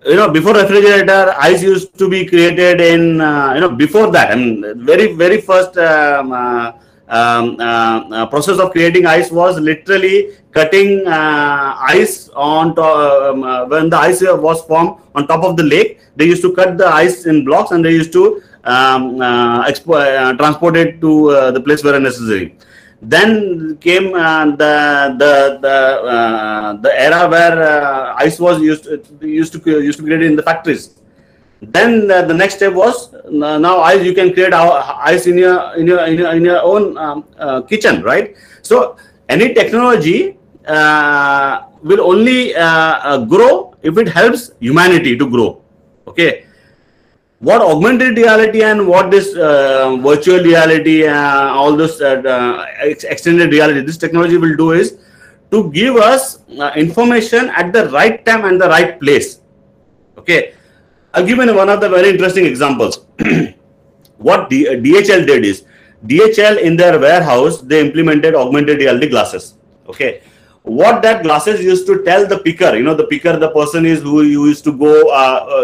before refrigerator, ice used to be created in before that. I mean, very first process of creating ice was literally cutting ice on top. When the ice was formed on top of the lake, they used to cut the ice in blocks and they used to transport it to the place where necessary. Then came the era where ice was used to be created in the factories. Then the next step was now ice you can create ice in your own kitchen, right? So any technology will only grow if it helps humanity to grow. Okay. What augmented reality and what this virtual reality, all this extended reality, this technology will do is to give us information at the right time and the right place. Okay, I'll give you one of the very interesting examples. What DHL did is, DHL in their warehouse, they implemented augmented reality glasses. Okay. What that glasses used to tell the picker, the picker, the person is who used to go,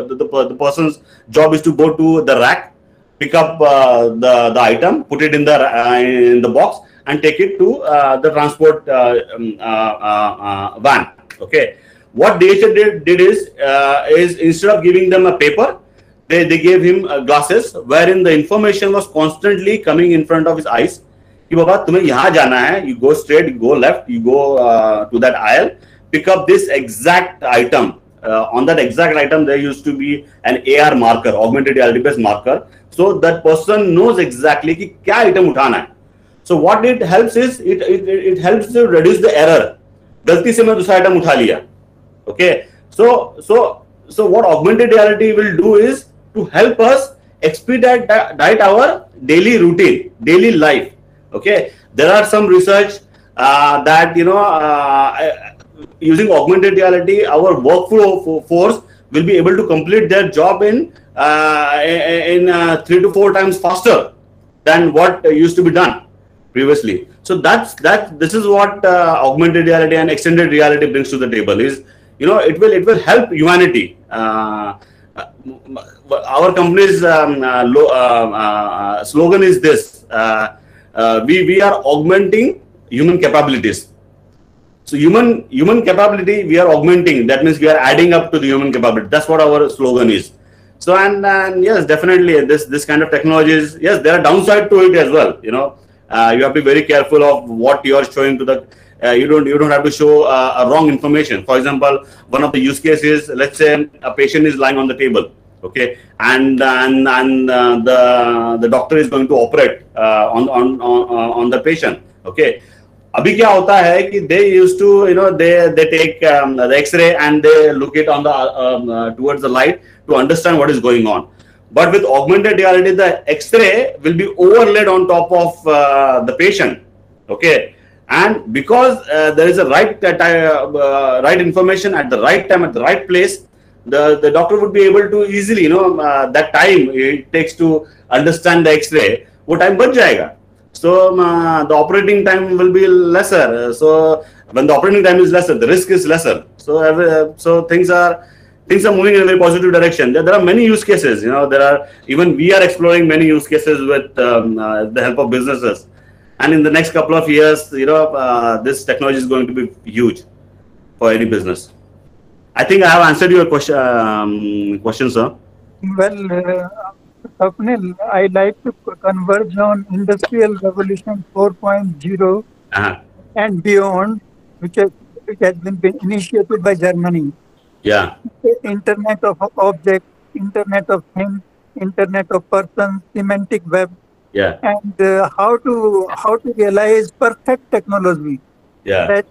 the person's job is to go to the rack, pick up the item, put it in the box and take it to the transport van. Okay. What DHL did is instead of giving them a paper, they gave him glasses wherein the information was constantly coming in front of his eyes. कि बाबा तुम्हें यहाँ जाना है, you go straight, you go left, you go to that aisle, pick up this exact item. On that exact item, there used to be an AR marker, augmented reality based marker, so that person knows exactly कि क्या item उठाना है. So what it helps is it helps to reduce the error. गलती से मैं दूसरा item उठा लिया. Okay, so what augmented reality will do is to help us expedite our daily routine, daily life. Okay, there are some research that using augmented reality, our workforce will be able to complete their job in 3 to 4 times faster than what used to be done previously. So this is what augmented reality and extended reality brings to the table. Is it will help humanity. Our company's slogan is this. We are augmenting human capabilities. So human capability we are augmenting. That means we are adding up to the human capability. That's what our slogan is. So and yes, definitely this kind of technologies. Yes, there are downside to it as well. You have to be very careful of what you are showing to the. You don't have to show wrong information. For example, one of the use cases. Let's say a patient is lying on the table. Okay, and the doctor is going to operate on the patient. Okay, अभी क्या होता है कि they used to they take the X-ray and they look it on the towards the light to understand what is going on. But with augmented reality, the X-ray will be overlaid on top of the patient. Okay, and because there is a right information at the right time at the right place. The doctor would be able to easily, that time it takes to understand the X-ray वो time बच जाएगा. So the operating time will be lesser. So when the operating time is lesser, the risk is lesser. So things are moving in a very positive direction. There are many use cases. Even we are exploring many use cases with the help of businesses. And in the next couple of years, this technology is going to be huge for any business. I think I have answered your question, sir. Well, Swapnil, I like to converge on Industrial Revolution 4.0 and beyond, which has been initiated by Germany. Yeah. Internet of Objects, Internet of Things, Internet of Persons, semantic web. Yeah. And how to realize perfect technology. Yeah. That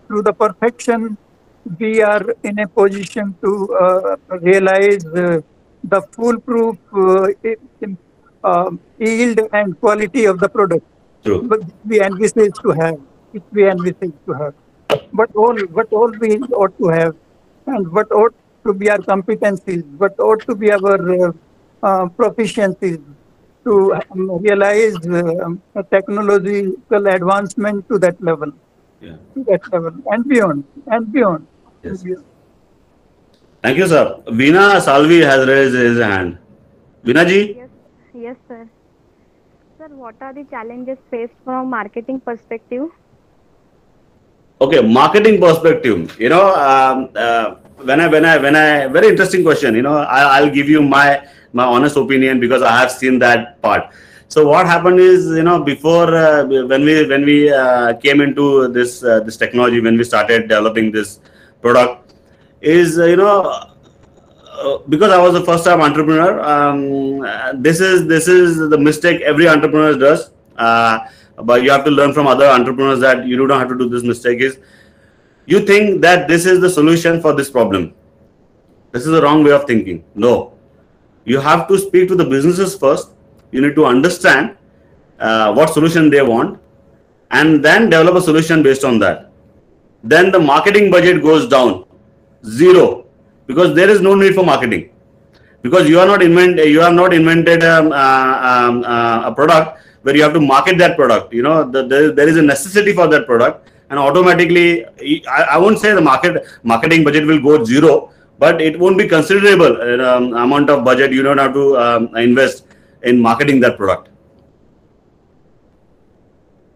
through the perfection, we are in a position to realize the foolproof yield and quality of the product. True. But we envisage to have. But all we ought to have, and what ought to be our competencies, what ought to be our proficiencies to realize technological advancement to that level. Yeah. To that level and beyond. Yes. Thank you, sir. Veena Salvi has raised his hand. Veena ji? Yes, sir. Sir, what are the challenges faced from marketing perspective? Okay, marketing perspective. When I very interesting question. I'll give you my honest opinion because I have seen that part. So what happened is, before when we came into this technology, when we started developing this product, is because I was a first time entrepreneur. This is the mistake every entrepreneur does. But you have to learn from other entrepreneurs that you do not have to do this mistake. Is you think that this is the solution for this problem. This is the wrong way of thinking. No, you have to speak to the businesses first. You need to understand what solution they want, and then develop a solution based on that. Then the marketing budget goes down, zero, because there is no need for marketing, because you have not invented a product where you have to market that product. There is a necessity for that product, and automatically, I won't say the marketing budget will go zero, but it won't be considerable amount of budget you don't have to invest in marketing that product.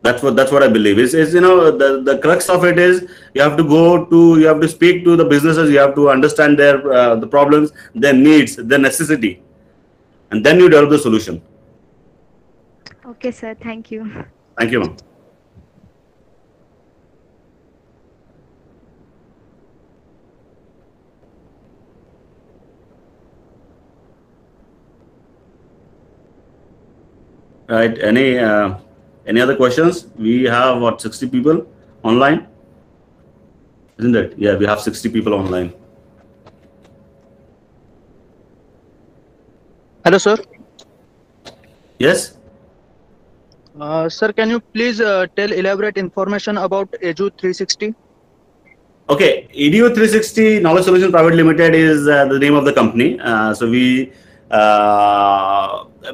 That's what I believe. Is the crux of it is you have to speak to the businesses, you have to understand their the problems, their needs, their necessity, and then you develop the solution. Okay, sir. Thank you. Thank you, ma'am. Right. Any other questions? We have what, 60 people online, isn't it? Yeah, we have 60 people online. Hello, sir. Yes. Sir, can you please tell elaborate information about Edu 360? Okay, Edu 360 Knowledge Solutions Private Limited is the name of the company. So we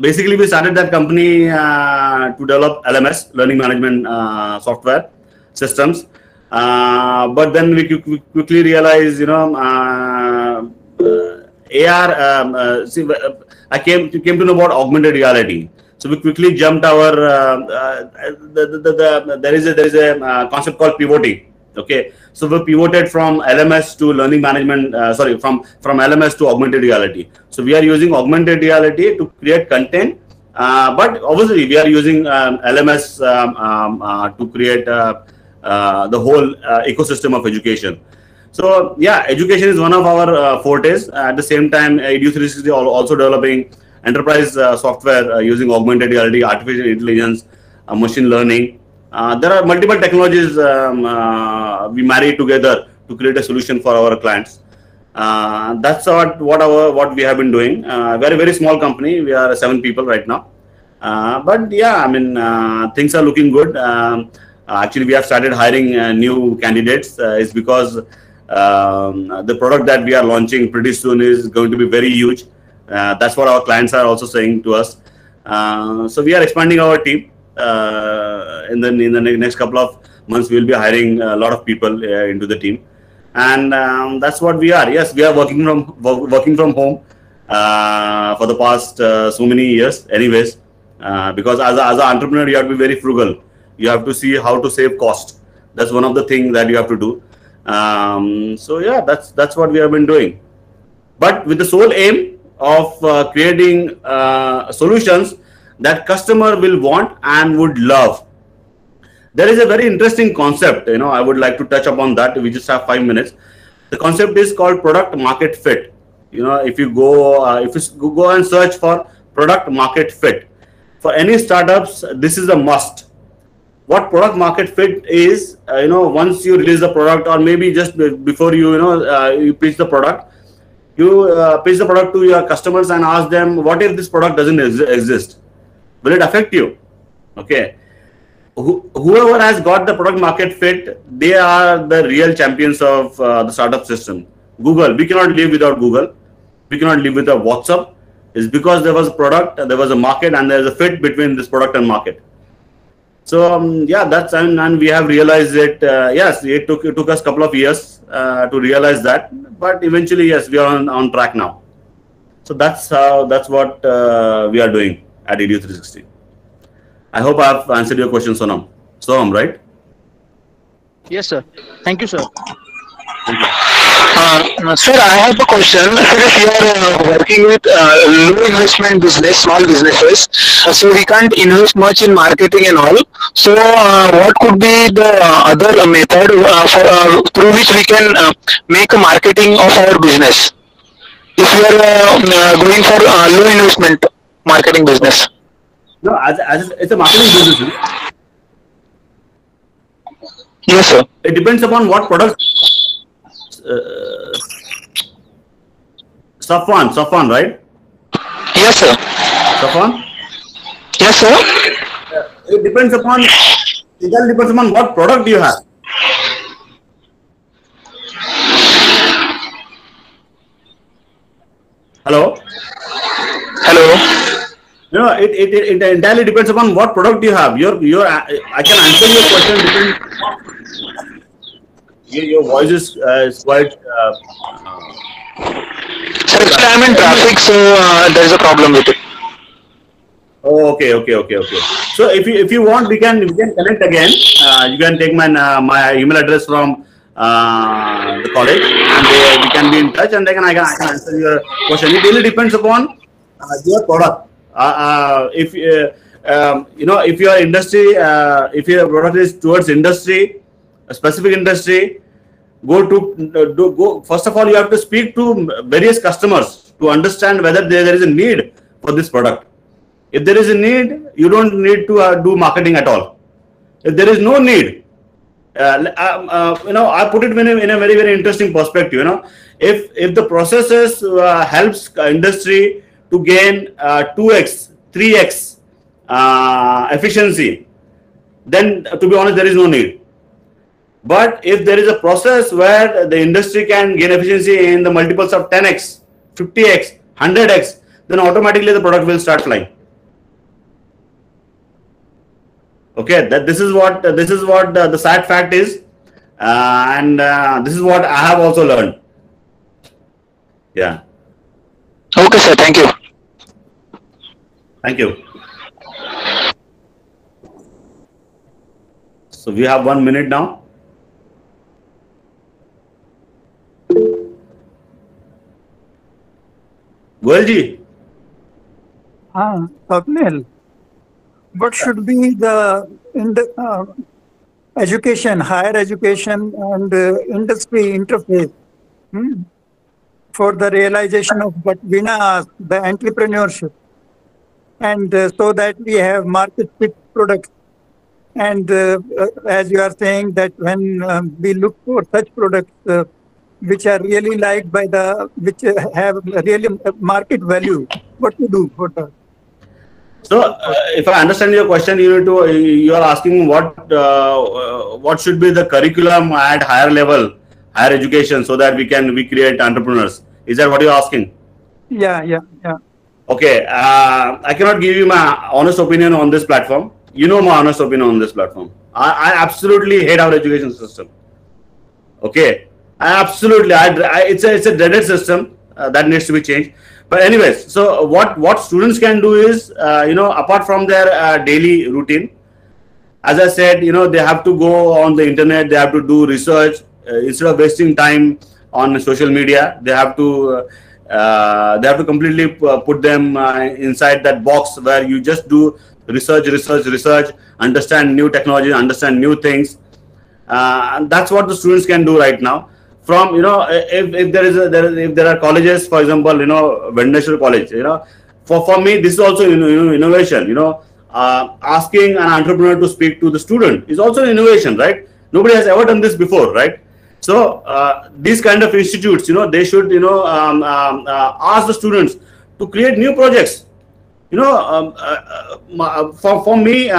basically we started that company to develop LMS, learning management software systems. But then we quickly realized, AR. I came to know about augmented reality. So we quickly jumped our. There is a concept called pivoting. Okay, so we pivoted from LMS to learning management. From LMS to augmented reality. So we are using augmented reality to create content, but obviously we are using LMS to create the whole ecosystem of education. So yeah, education is one of our fortes. At the same time, Edu 360 also developing enterprise software using augmented reality, artificial intelligence, machine learning. There are multiple technologies we marry together to create a solution for our clients. That's what we have been doing. Very small company. We are 7 people right now. But yeah, I mean things are looking good. Actually, we have started hiring new candidates. It's because the product that we are launching pretty soon is going to be very huge. That's what our clients are also saying to us. So we are expanding our team. In the next couple of months, we will be hiring a lot of people into the team, and that's what we are. Yes, we are working from home for the past so many years. Anyways, because as an entrepreneur, you have to be very frugal. You have to see how to save cost. That's one of the things that you have to do. So yeah, that's what we have been doing, but with the sole aim of creating solutions that customer will want and would love. There is a very interesting concept, I would like to touch upon that. We just have 5 minutes. The concept is called product market fit. If you go and search for product market fit for any startups, this is a must. What product market fit is, once you release the product, or maybe just before you pitch the product, you pitch the product to your customers and ask them, what if this product doesn't exist? Will it affect you? Okay. Whoever has got the product market fit, they are the real champions of the startup system. Google, we cannot live without Google. We cannot live without WhatsApp. It's because there was a product, there was a market, and there's a fit between this product and market. So yeah, and we have realized it. Yes, it took us a couple of years to realize that, but eventually, yes, we are on track now. So that's what we are doing at Edu 360. I hope I have answered your question, Sonam. Sonam, right? Yes, sir. Thank you, sir. Thank you. Sir, I have a question. Sir, if you are working with low investment business, small businesses, so we can't invest much in marketing and all. So, what could be the other method through which we can make a marketing of our business? If we are going for low investment marketing business. No, as it's a marketing business. Yes, sir. It depends upon what product. Safwan, right? Yes, sir. Safwan? Yes, sir. It depends upon what product you have. Hello? Hello. It entirely depends upon what product you have. I can answer your question. Your voice is quite. Sir, actually, I'm in traffic, so there is a problem with it. Oh, okay. So if you want, we can connect again. You can take my email address from the college, and we can be in touch, and then I can answer your question. It really depends upon your product. If if your industry, if your product is towards industry, a specific industry, go first of all, you have to speak to various customers to understand whether there is a need for this product. If there is a need, you don't need to do marketing at all. If there is no need, I put it in a very, very interesting perspective. If the processes helps industry to gain 2x, 3x efficiency, then to be honest, there is no need. But if there is a process where the industry can gain efficiency in the multiples of 10x, 50x, 100x, then automatically the product will start flying. Okay, this is what the sad fact is, and this is what I have also learned. Yeah. Okay, sir. Thank you. Thank you. So we have 1 minute now. Goelji. Swapnil, what should be in the education, higher education and industry interface for the realization of what Veena asked, the entrepreneurship, and so that we have market fit products. And as you are saying that when we look for such products which are really liked by which have really market value, what to do for that? So, if I understand your question, you are asking what should be the curriculum at higher level, higher education, so that we create entrepreneurs. Is that what you are asking? Yeah. Okay, I cannot give you my honest opinion on this platform. You know my honest opinion on this platform. I absolutely hate our education system. Okay, I absolutely, it's a dreaded system that needs to be changed. But anyways, so what students can do is, apart from their daily routine, as I said, they have to go on the internet, they have to do research instead of wasting time on social media. They have to completely put them inside that box where you just do research, understand new technology, understand new things. And that's what the students can do right now. From if there are colleges, for example, Vendeshwar College, for me this is also innovation. Asking an entrepreneur to speak to the student is also an innovation, right? Nobody has ever done this before, right? So these kind of institutes, they should ask the students to create new projects. For me,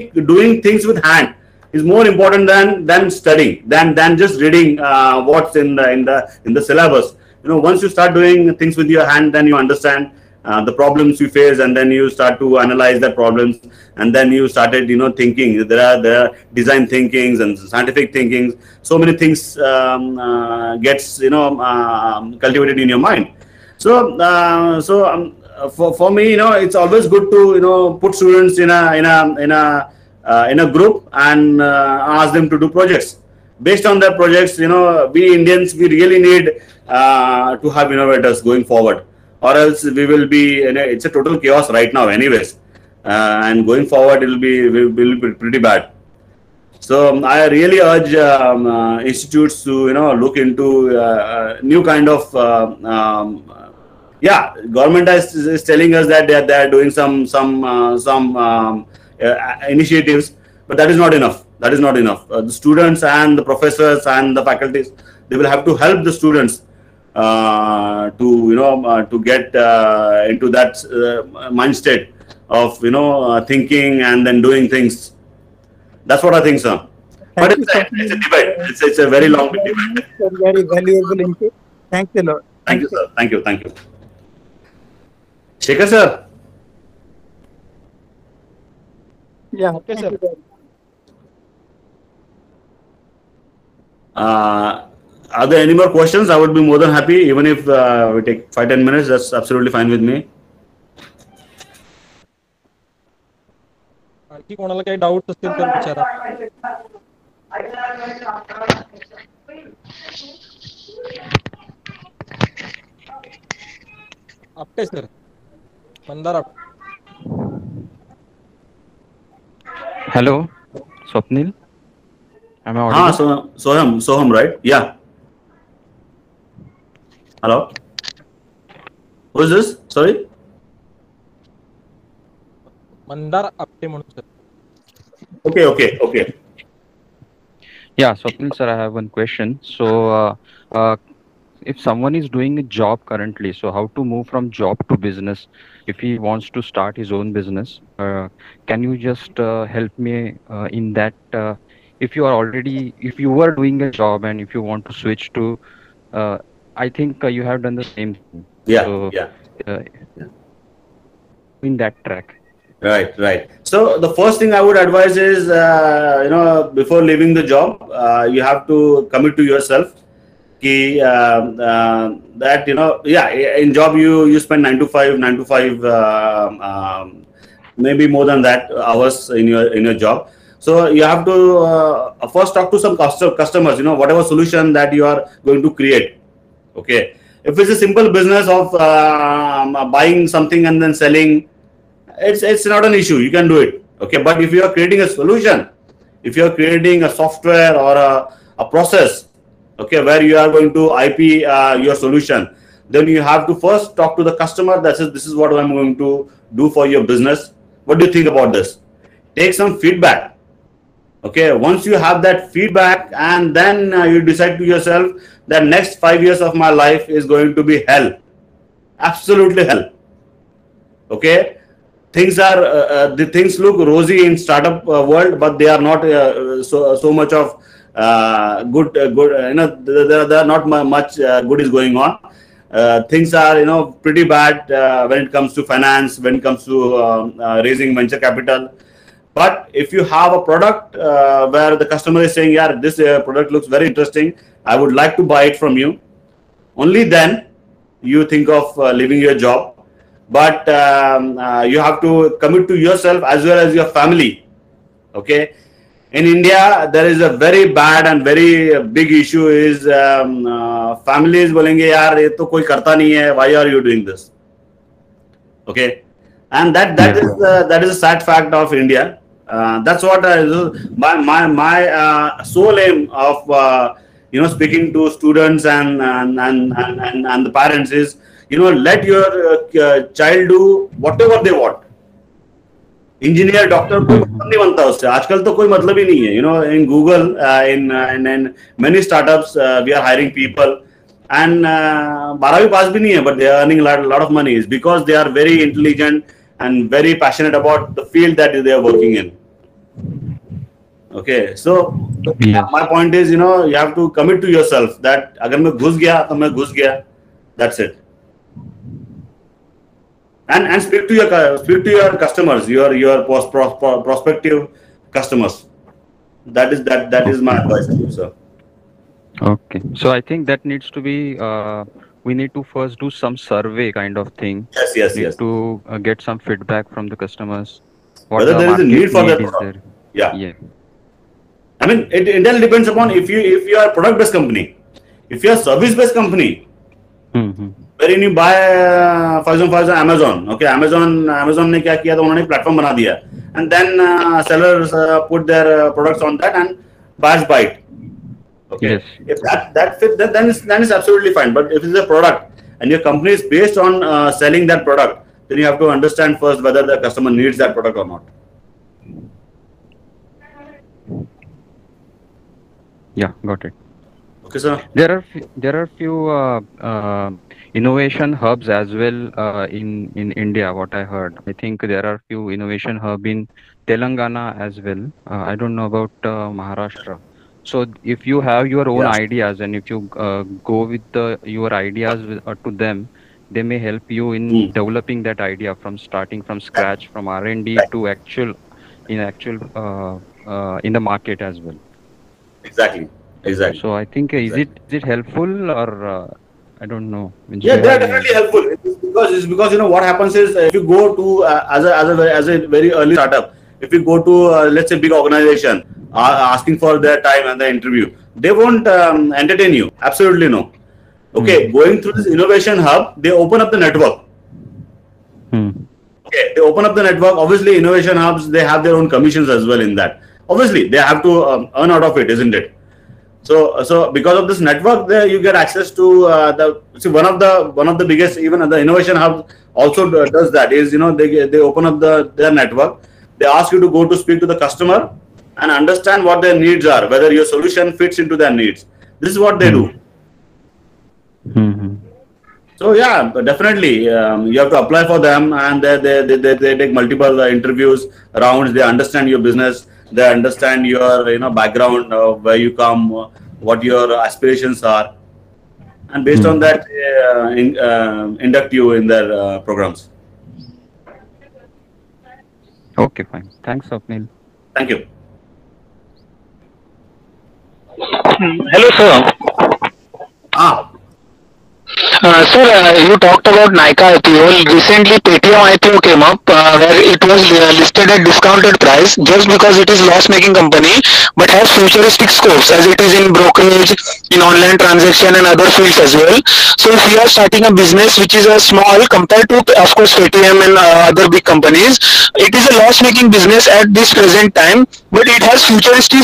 doing things with hand is more important than studying, than just reading what's in the syllabus. Once you start doing things with your hand, then you understand the problems you face, and then you start to analyze the problems, and then you started thinking. There are design thinkings and scientific thinkings. So many things gets cultivated in your mind. So for me, it's always good to put students in a group and ask them to do projects. Based on their projects, we Indians, we really need to have innovators going forward, or else we will be it's a total chaos right now anyways, and going forward will be pretty bad. So I really urge institutes to look into new kind of government is telling us that they are doing some initiatives, but that is not enough. The students and the professors and the faculties, they will have to help the students to get into that mind state of thinking and then doing things. That's what I think, sir. But it's a debate. It's a very long debate. Very valuable input. Thank you, Lord. Thank you, sir. Thank you. Shekhar, sir. Yeah. Okay, thank sir. you. Are there any more questions? I would be more than happy, even if we take 5-10 minutes. That's absolutely fine with me. आणखी कोणाला काही doubt असतील तर विचारा. Apte sir, Mandar Apte. Hello, Swapnil. Am I audible? Soham, right? Yeah. Hello. Who is this? Sorry. Mandar Apte म्हणून sir. Okay. Yeah, Swapnil sir, I have one question. So, if someone is doing a job currently, so how to move from job to business? If he wants to start his own business, can you just help me in that? If you were doing a job and if you want to switch to, I think you have done the same thing. Yeah. So, in that track. Right. So the first thing I would advise is, before leaving the job, you have to commit to yourself. That in job you spend 9 to 5, maybe more than that hours in your job. So you have to first talk to some customers. Whatever solution that you are going to create. Okay, if it's a simple business of buying something and then selling, it's not an issue. You can do it. Okay, but if you are creating a solution, if you are creating a software or a process, okay, where you are going to IP your solution, then you have to first talk to the customer. This is what I'm going to do for your business. What do you think about this? Take some feedback. Okay, once you have that feedback, and then you decide to yourself that next 5 years of my life is going to be hell, absolutely hell. Okay, things look rosy in startup world, but they are not so much of good. There are not much good is going on. things are, pretty bad when it comes to finance, when it comes to raising venture capital. But if you have a product where the customer is saying, yeah, this product looks very interesting, I would like to buy it from you, only then you think of leaving your job. But you have to commit to yourself as well as your family. Okay. In India, there is a very bad and very big issue is families बोलेंगे यार ये तो कोई करता नहीं है, why are you doing this? Okay, and that is a sad fact of India. That's what my sole aim of speaking to students and the parents is, let your child do whatever they want. Engineer doctor कोई मतलब नहीं बनता उससे, आजकल तो कोई मतलब ही नहीं है. In Google, in many startups, we are hiring people and 12वीं पास भी नहीं है, but they are earning a lot of money is because they are very intelligent and very passionate about the field that they are working in. Okay, so my point is, you have to commit to yourself that अगर मैं घुस गया तो मैं घुस गया, that's it. And speak to your customers, your prospective customers. That is my advice to you, sir. Okay, so I think that needs to be we need to first do some survey kind of thing. Yes. To get some feedback from the customers. Whether there is a need for that product. Yeah. I mean, it entirely depends upon if you are a product-based company. If you are a service-based company, wherein you buy, for example, Amazon. Okay, Amazon ने क्या किया तो उन्होंने platform बना दिया, and then sellers put their products on that and buyers buy it. Okay, yes. If that fits, then it's absolutely fine. But if it's a product and your company is based on selling that product, then you have to understand first whether the customer needs that product or not. Yeah, got it. Okay, sir. There are few innovation hubs as well in India. What I heard, I think there are few innovation hub in Telangana as well. I don't know about Maharashtra. So if you have your own ideas and if you go with your ideas to them, they may help you in developing that idea from starting from scratch, from R&D to actual in the market as well. Exactly. So I think is it helpful or I don't know. Yeah, they are definitely helpful. It's because what happens is if you go to as a very early startup, if you go to let's say big organization asking for their time and the interview, they won't entertain you. Absolutely no. Okay, going through this innovation hub, they open up the network. Okay, they open up the network. Obviously, innovation hubs, they have their own commissions as well in that. Obviously, they have to earn out of it, isn't it? So because of this network, there you get access to one of the biggest, even the innovation hub also does that is they open up their network. They ask you to go to speak to the customer and understand what their needs are, whether your solution fits into their needs. This is what they do. So yeah, definitely you have to apply for them, and they take multiple interviews rounds. They understand your business, they understand your background, where you come, what your aspirations are, and based on that induct you in their programs. Okay, fine. Thanks, Swapnil. Thank you. Hello, sir. Sir, you talked about Nykaa IPO. Recently, Paytm IPO came up where it was listed at discounted price just because it is loss-making company but has futuristic scopes as it is in brokerage, in online transaction and other fields as well. So if you are starting a business which is a small compared to, of course, Paytm and other big companies, it is a loss-making business at this present time, but it has futuristic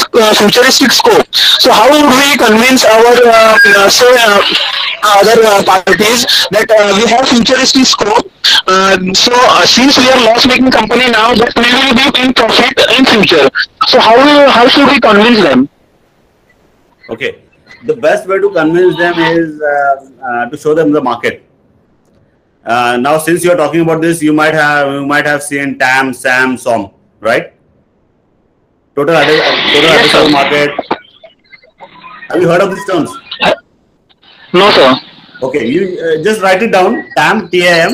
scope. So how would we convince our other parties that we have futuristic scope? Since we are loss-making company now, but we will be in profit in future. So how should we convince them? Okay, the best way to convince them is to show them the market. Now, since you are talking about this, you might have seen TAM, SAM, SOM, right? Total addressable market. Have you heard of these terms? No, sir. Okay, you just write it down. TAM, TAM,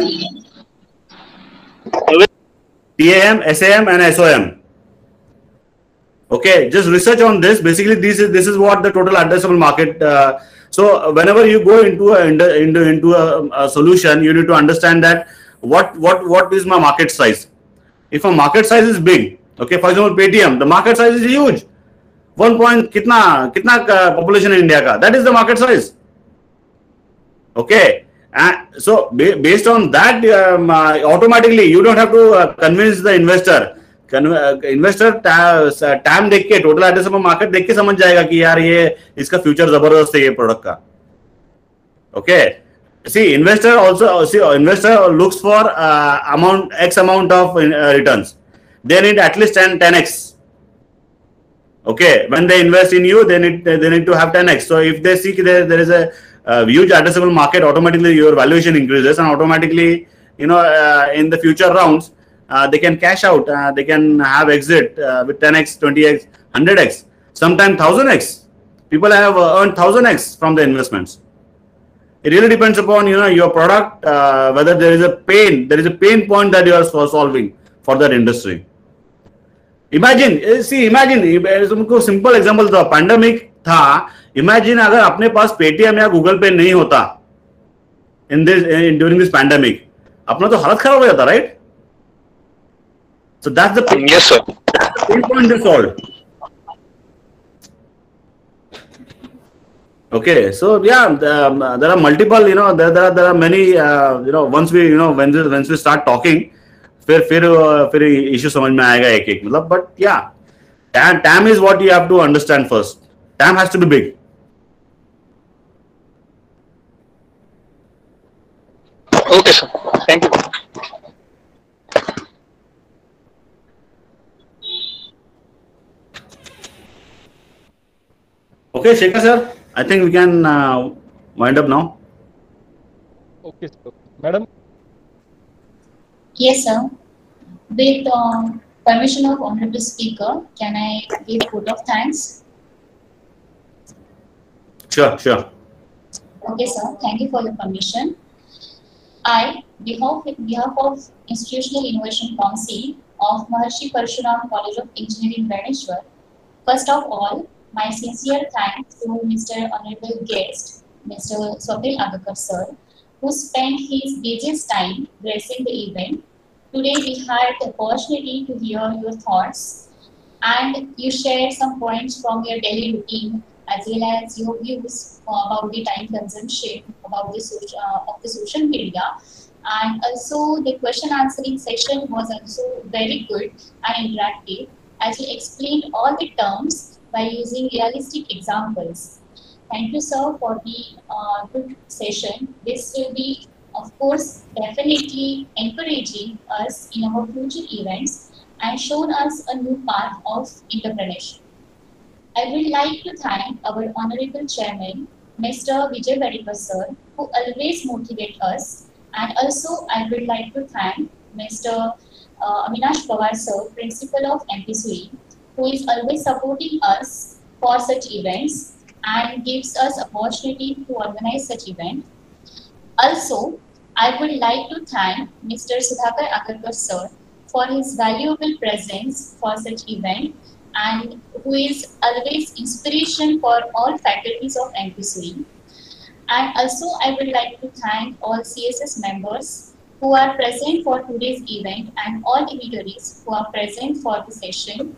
TAM, SAM, and SOM. Okay, just research on this. Basically, this is what the total addressable market. So whenever you go into a solution, you need to understand that what is my market size. If a market size is big, okay, for example, Paytm, the market size is huge. 1 point kitna population in India ka? That is the market size. Okay, and so based on that, automatically you don't have to convince the investor. Investor time देख के total addressable market देख के समझ जाएगा कि यार ये इसका फ्यूचर जबरदस्त है ये प्रोडक्ट का. Okay, see investor looks for amount x amount of returns. They need at least 10x. Okay, when they invest in you, they need to have 10x. So if they see there is a huge addressable market, automatically your valuation increases, and automatically in the future rounds they can cash out, they can have exit with 10x, 20x, 100x, sometimes 1000x. People have earned 1000x from the investments. It really depends upon your product, whether there is a pain point that you are solving for that industry. Imagine तुमको simple example था, pandemic था. Imagine अगर अपने पास Paytm या Google पे नहीं होता during this pandemic, अपना तो हालत खराब हो जाता, right? So that's the pain. Yes, sir. Pain point is solved. Okay, so yeah, there are multiple. There are many. Once we start talking, फिर इश्यू समझ में आएगा एक मतलब. But yeah, TAM is what you have to understand first. TAM has to be big. Okay, sir. Thank you. Okay, Shekhar sir, I think we can wind up now. Okay, sir. Madam. Yes, sir. With permission of honorable speaker, can I give vote of thanks? Sure. Okay, sir. Thank you for your permission. I, on behalf of Institutional Innovation Council of Maharshi Parshuram College of Engineering, Bhubaneswar, first of all, my sincere thanks to Mr. Honorable Guest, Mr. Swapnil Aggarkar sir, who spent his busiest time gracing the event. Today we had the opportunity to hear your thoughts, and you shared some points from your daily routine as well as your views about the time consumption about the social media, and also the question answering session was also very good and interactive as you explained all the terms by using realistic examples. Thank you, sir, for the good session. This will be, of course, definitely encouraging us in our future events and shown us a new path of entrepreneurship. I would like to thank our Honorable Chairman, Mr. Vijay Vadekar sir, who always motivates us. And also, I would like to thank Mr. Avinash Pawar sir, Principal of MPSUI, who is always supporting us for such events and gives us opportunity to organize such events. Also, I would like to thank Mr. Sudhakar Aggarkar sir for his valuable presence for such event and who is always inspiration for all faculties of MPSUI. And also, I would like to thank all CSS members who are present for today's event and all dignitaries who are present for the session.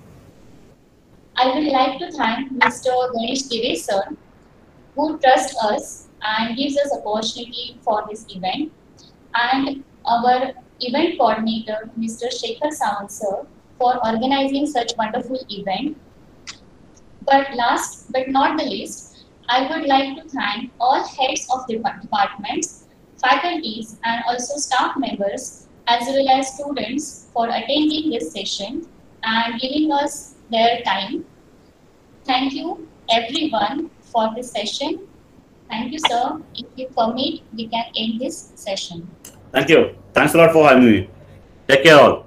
I would like to thank Mr. Ganesh Deve sir, who trusts us and gives us opportunity for this event, and our event coordinator, Mr. Shekhar Sawant sir, for organizing such wonderful event. But last but not the least, I would like to thank all heads of the departments, faculties, and also staff members as well as students for attending this session and giving us their time. Thank you everyone for this session. Thank you, sir. If you permit, we can end this session. Thank you. Thanks a lot for having me. Take care all.